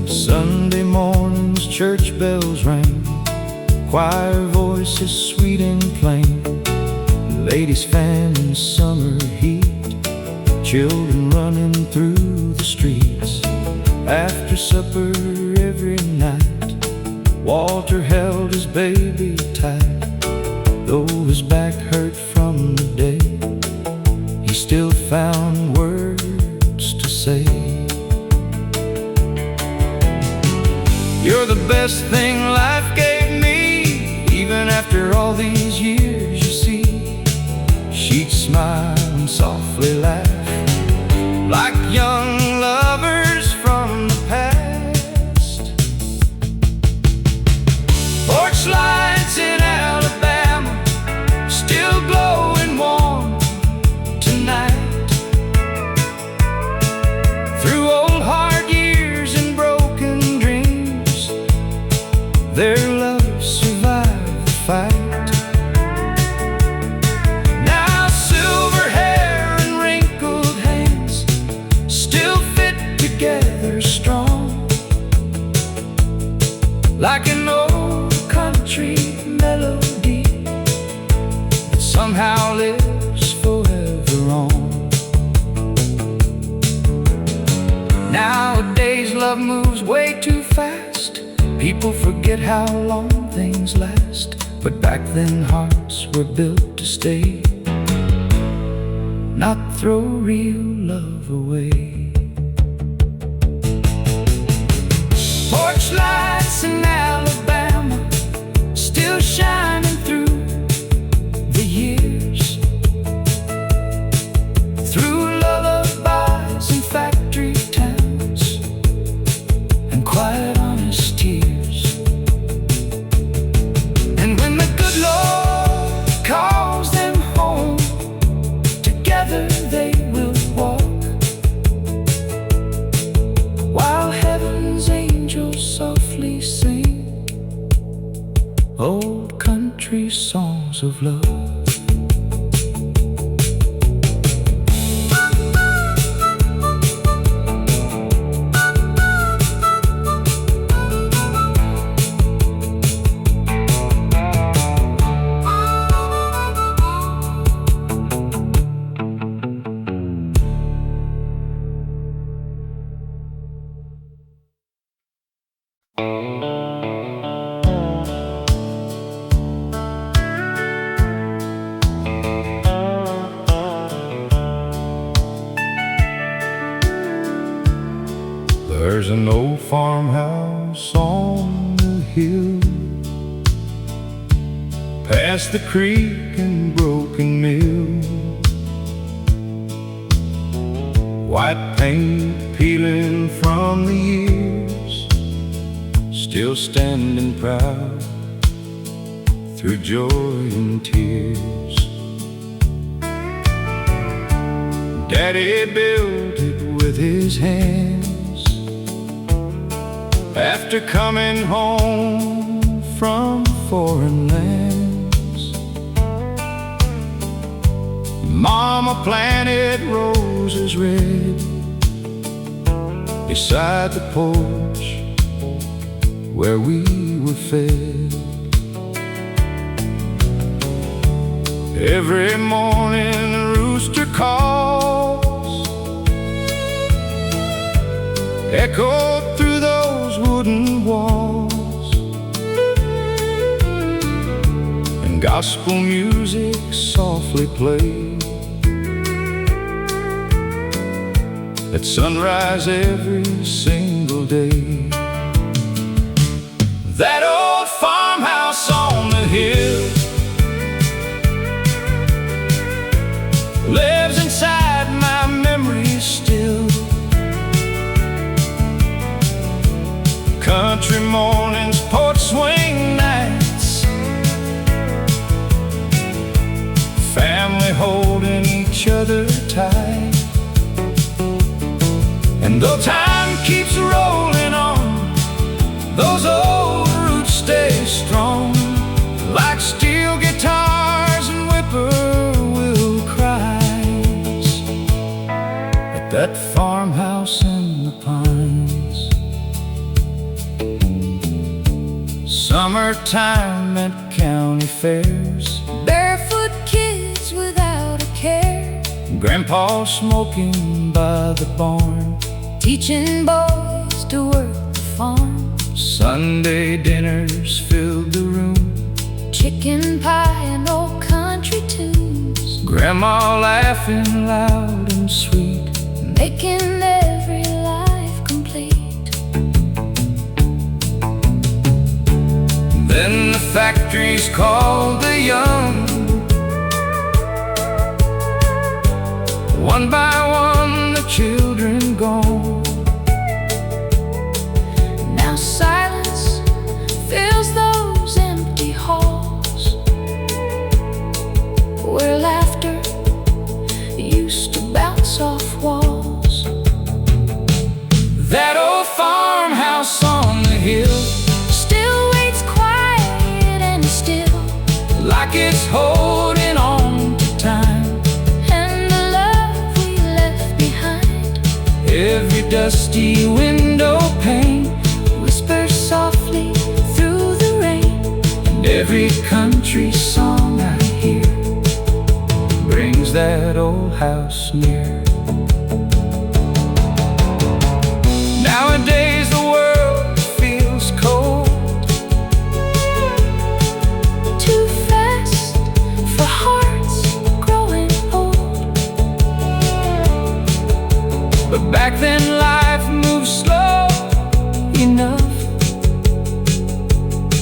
Sunday mornings, church bells ring, choir voices sweet and plain, ladies fanning summer heat, children running through the streets. After supper every night, Walter held his baby tight. Though his back hurt from the day, he still found words to say. You're the best thing life gave me, even after all these years, you see. She'd smile and softly laugh, like young lovers from the past. Porch lights in Alabama, still glowing warm tonight, through old hard years love moves way too fast. People forget how long things last. But back then hearts were built to stay, not throw real love away. Porch lights in Alabama, still shining through the years, through lullabies and factory towns and quiet honest tears. And when the good Lord calls them home, together they will walk, while heaven's angels softly sing old country songs of love. There's an old farmhouse on the hill, past the creek and broken mill. White paint peeling from the years, still standing proud through joy and tears. Daddy built it with his hands after coming home from foreign lands. Mama planted roses red beside the porch where we were fed. Every morning the rooster calls, echoed through those wooden walls, and gospel music softly played at sunrise every single day. That old farmhouse on the hill lives inside my memory still. Country mornings, porch swing nights, family holding each other tight. And though time keeps rolling on, those old roots stay strong, like steel guitars and whippoorwill cries at that farmhouse in the pines. Summertime at county fairs, barefoot kids without a care, Grandpa smoking by the barn, teaching boys to work the farm. Sunday dinners filled the room, Chicken pie and old country tunes, Grandma laughing loud and sweet, making every life complete. Then the factories called the young, one by one the children gone. Now silence fills those empty halls, where laughter used to bounce off walls. That old farmhouse on the hill Still waits quiet and still, like it's holding on to time. and the love we left behind, Every dusty window pane whispers softly through the rain. and every country song I hear brings that old house near. Nowadays But back then life moved slow enough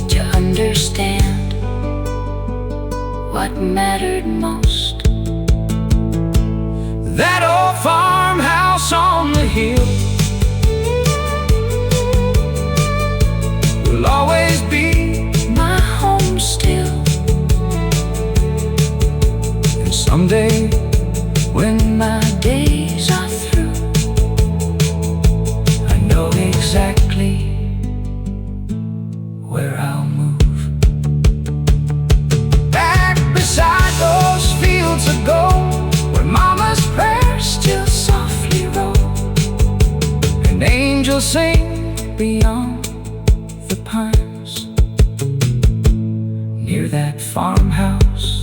to understand what mattered most. That old farmhouse on the hill will always be my home still. And someday when my days are through, I know exactly where I'll move. Back beside those fields of gold, where mama's prayers still softly roll, and angels sing beyond the pines, near that farmhouse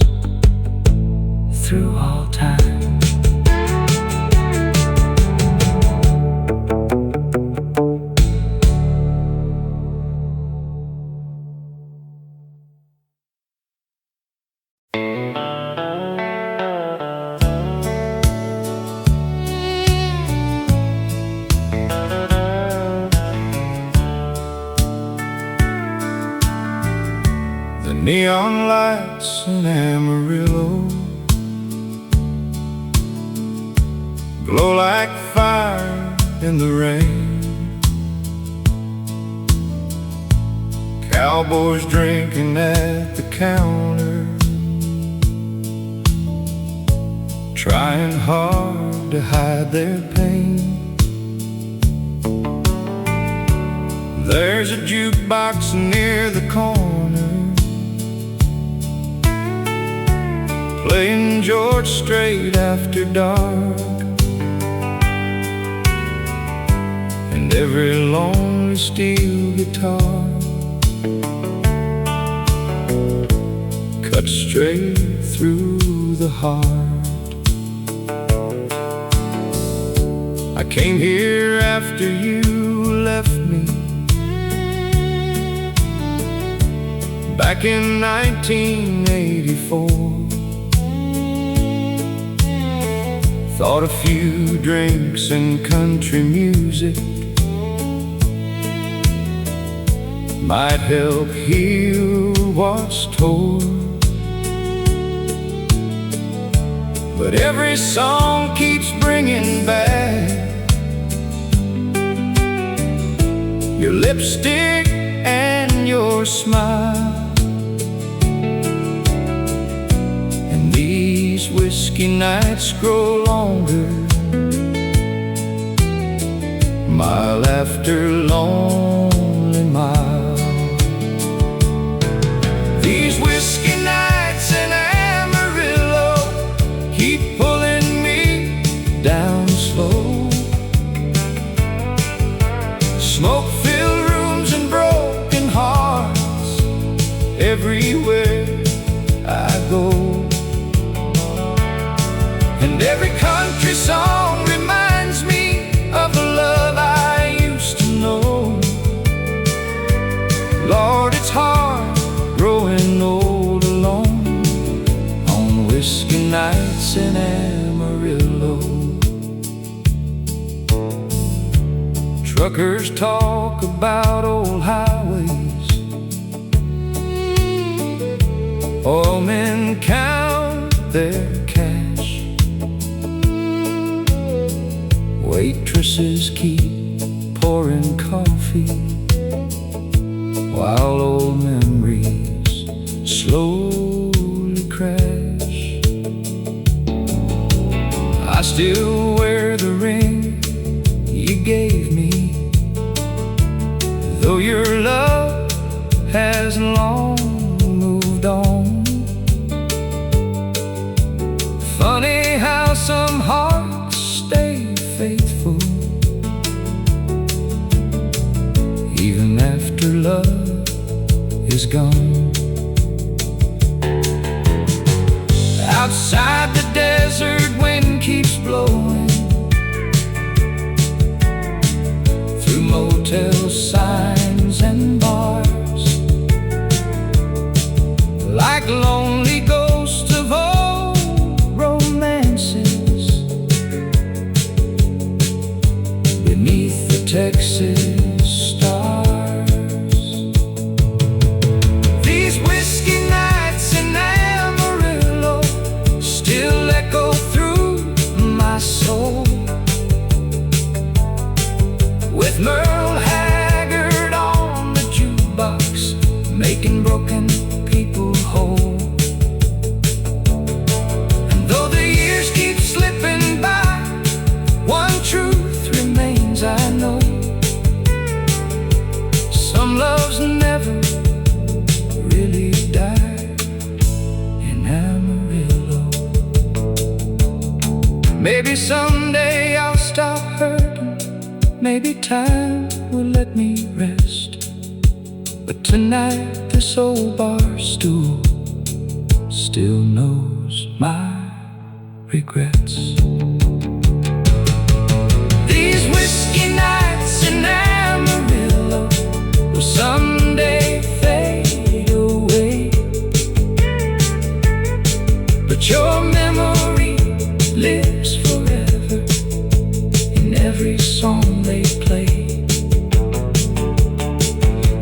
through all time. Neon lights in Amarillo glow like fire in the rain. Cowboys drinking at the counter, trying hard to hide their pain. There's a jukebox near the corner, playing George Strait after dark, and every lonely steel guitar cuts straight through the heart. I came here after you left me, back in 1984. Thought a few drinks and country music might help heal what's torn, but every song keeps bringing back your lipstick and your smile. And these whiskey nights grow longer, mile after lonely mile. These whiskey nights in Amarillo keep pulling me down slow. Smoke-filled rooms and broken hearts everywhere I go, and every country song reminds me of the love I used to know. Lord, it's hard growing old alone on whiskey nights in Amarillo. Truckers talk about old highways, oil men count their cash, waitresses keep pouring coffee, while old memories slowly crash. I still wear the ring you gave me, though your love has long moved on. Funny how some hearts stay faithful even after love is gone. Outside the desert, wind keeps blowing through motel signs and bars, like lonely ghosts of old romances. Texas stars. These whiskey nights in Amarillo still echo through my soul, with Merle Haggard on the jukebox, making broken people whole. And though the years keep slipping by, one truth remains, I know: some loves never really die in Amarillo. Maybe someday I'll stop hurting, maybe time will let me rest, but tonight this old bar stool still knows my regrets. These whiskey nights in Amarillo will someday fade away, but your memory lives forever in every song they play.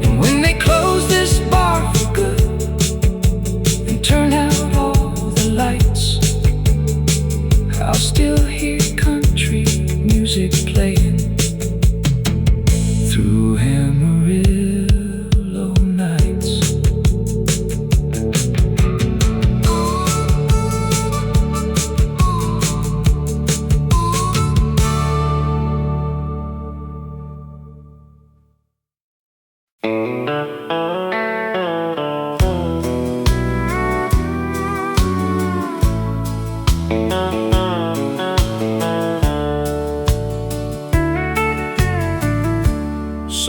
And when they close this bar for good and turn out all the lights, I'll still hear country music playing through Amarillo nights.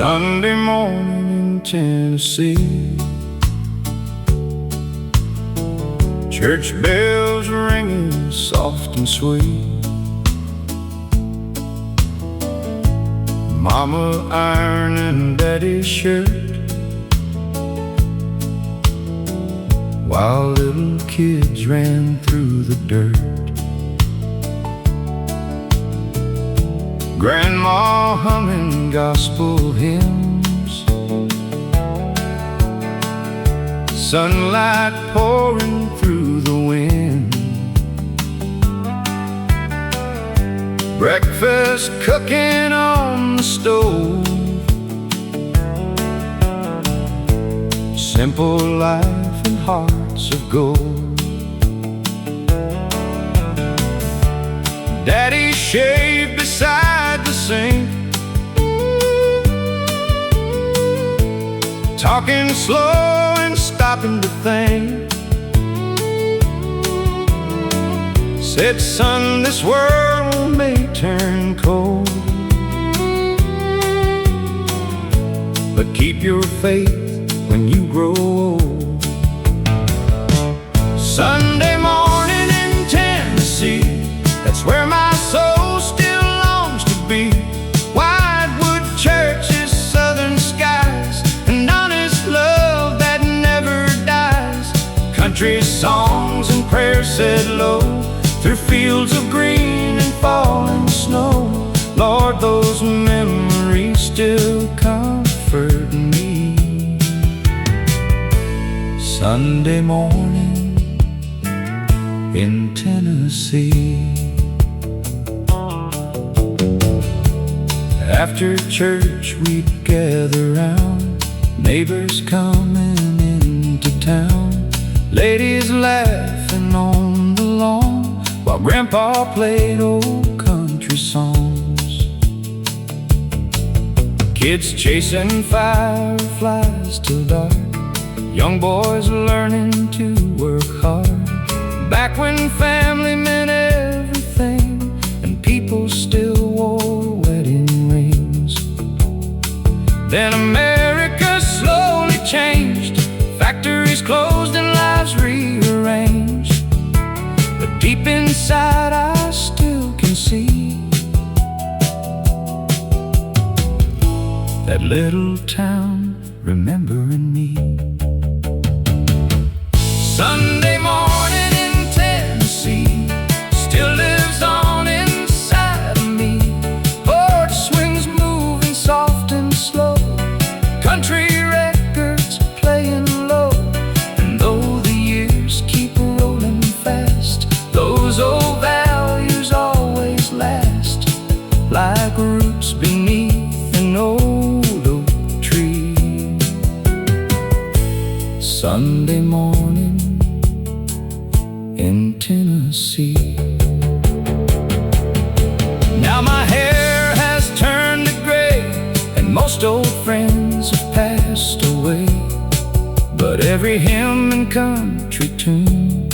Sunday morning in Tennessee, church bells ringing soft and sweet, Mama ironing Daddy's shirt, while little kids ran through the dirt. Grandma humming gospel hymns, sunlight pouring through the wind, breakfast cooking on the stove, simple life and hearts of gold. Daddy shaved beside the sink, talking slow and stopping to think. Said, son, this world may turn cold, but keep your faith when you grow old. Sunday morning in Tennessee, that's where my soul still longs to be. Wildwood churches, southern skies, and honest love that never dies. Country songs and prayers said low through fields of green and falling snow. Lord, those memories still comfort me. Sunday morning in Tennessee. After church we'd gather round, neighbors coming into town, ladies laughing on the lawn, while Grandpa played old country songs. Kids chasing fireflies till dark, young boys learning to work hard. Back when family meant everything and people still wore wedding rings. Then America slowly changed, factories closed and lives rearranged. But deep inside I still can see that little town remembering me. Sunday morning in Tennessee still lives on inside of me. Porch swings moving like roots beneath an old oak tree. Sunday morning in Tennessee. Now my hair has turned to gray, and most old friends have passed away, but every hymn and country tune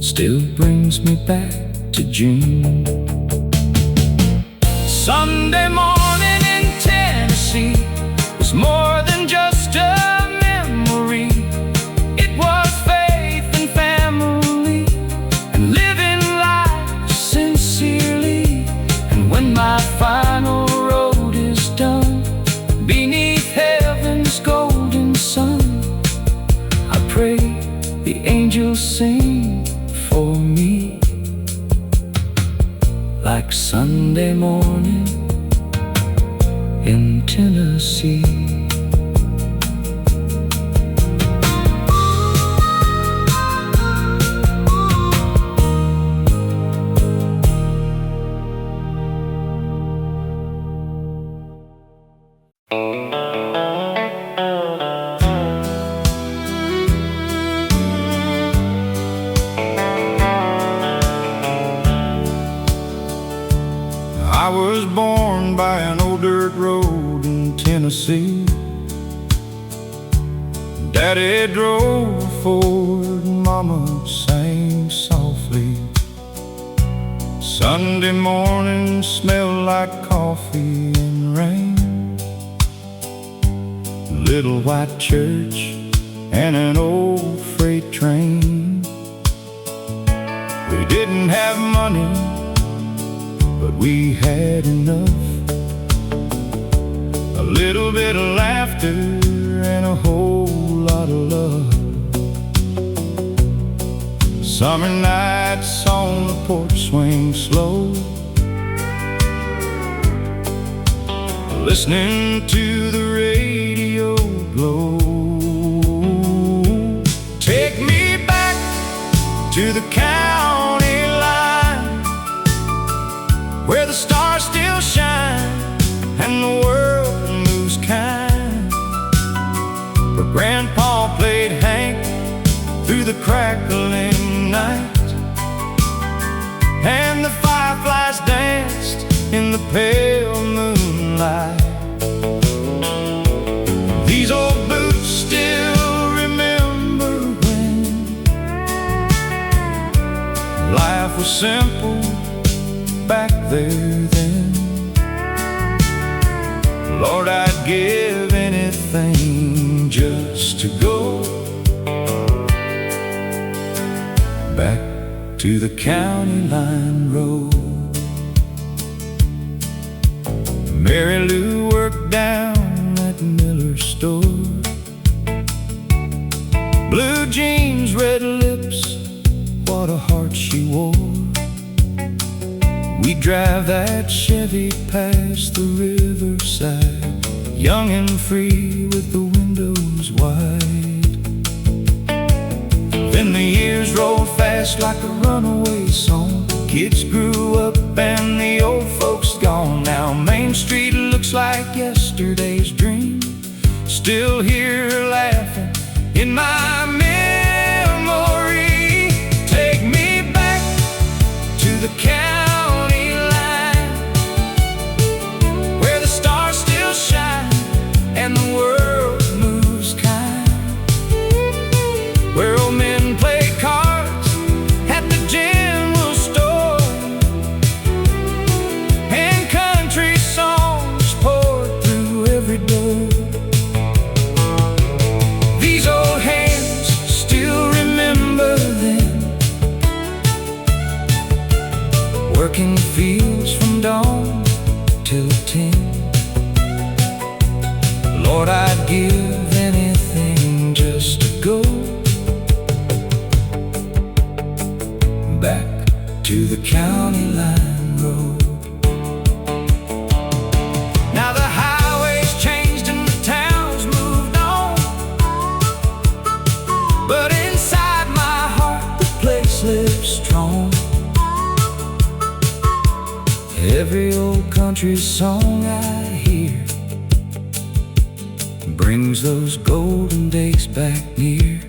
still brings me back to June. Sunday morning in Tennessee was more than just a memory. It was faith and family and living life sincerely. And when my final road is done beneath heaven's golden sun, I pray the angels sing for me like Sunday morning in Tennessee. I was born by an old dirt road in Tennessee. Daddy drove a Ford, Mama sang softly. Sunday morning smelled like coffee and rain, little white church and an old freight train. We didn't have money, but we had enough, a little bit of laughter and a whole lot of love. Summer nights on the porch swing slow, listening to the radio glow. Take me back to the county line, where the stars still shine and the world moves kind, where Grandpa played Hank through the crackling night, and the fireflies danced in the pale moonlight. These old boots still remember when life was simple back there then. Lord, I'd give anything just to go back to the county line road. Mary Lou worked down at Miller's store, blue jeans, red lips, what a heart she wore. We drive that Chevy past the riverside, young and free with the windows wide. Then the years rolled fast like a runaway song. Kids grew up and the old folks gone. Now Main Street looks like yesterday's dream, still here laughing in my memory. Take me back to the county line, where the stars still shine and the world moves kind, where old men play cards at the general store, and country songs poured through every door. These old hands still remember then, working fields from dawn till 10. Lord, I'd give anything just to go back to the county line road. Now the highways changed and the towns moved on, but inside my heart the place lives strong. Every old old country song I hear brings those golden days back near.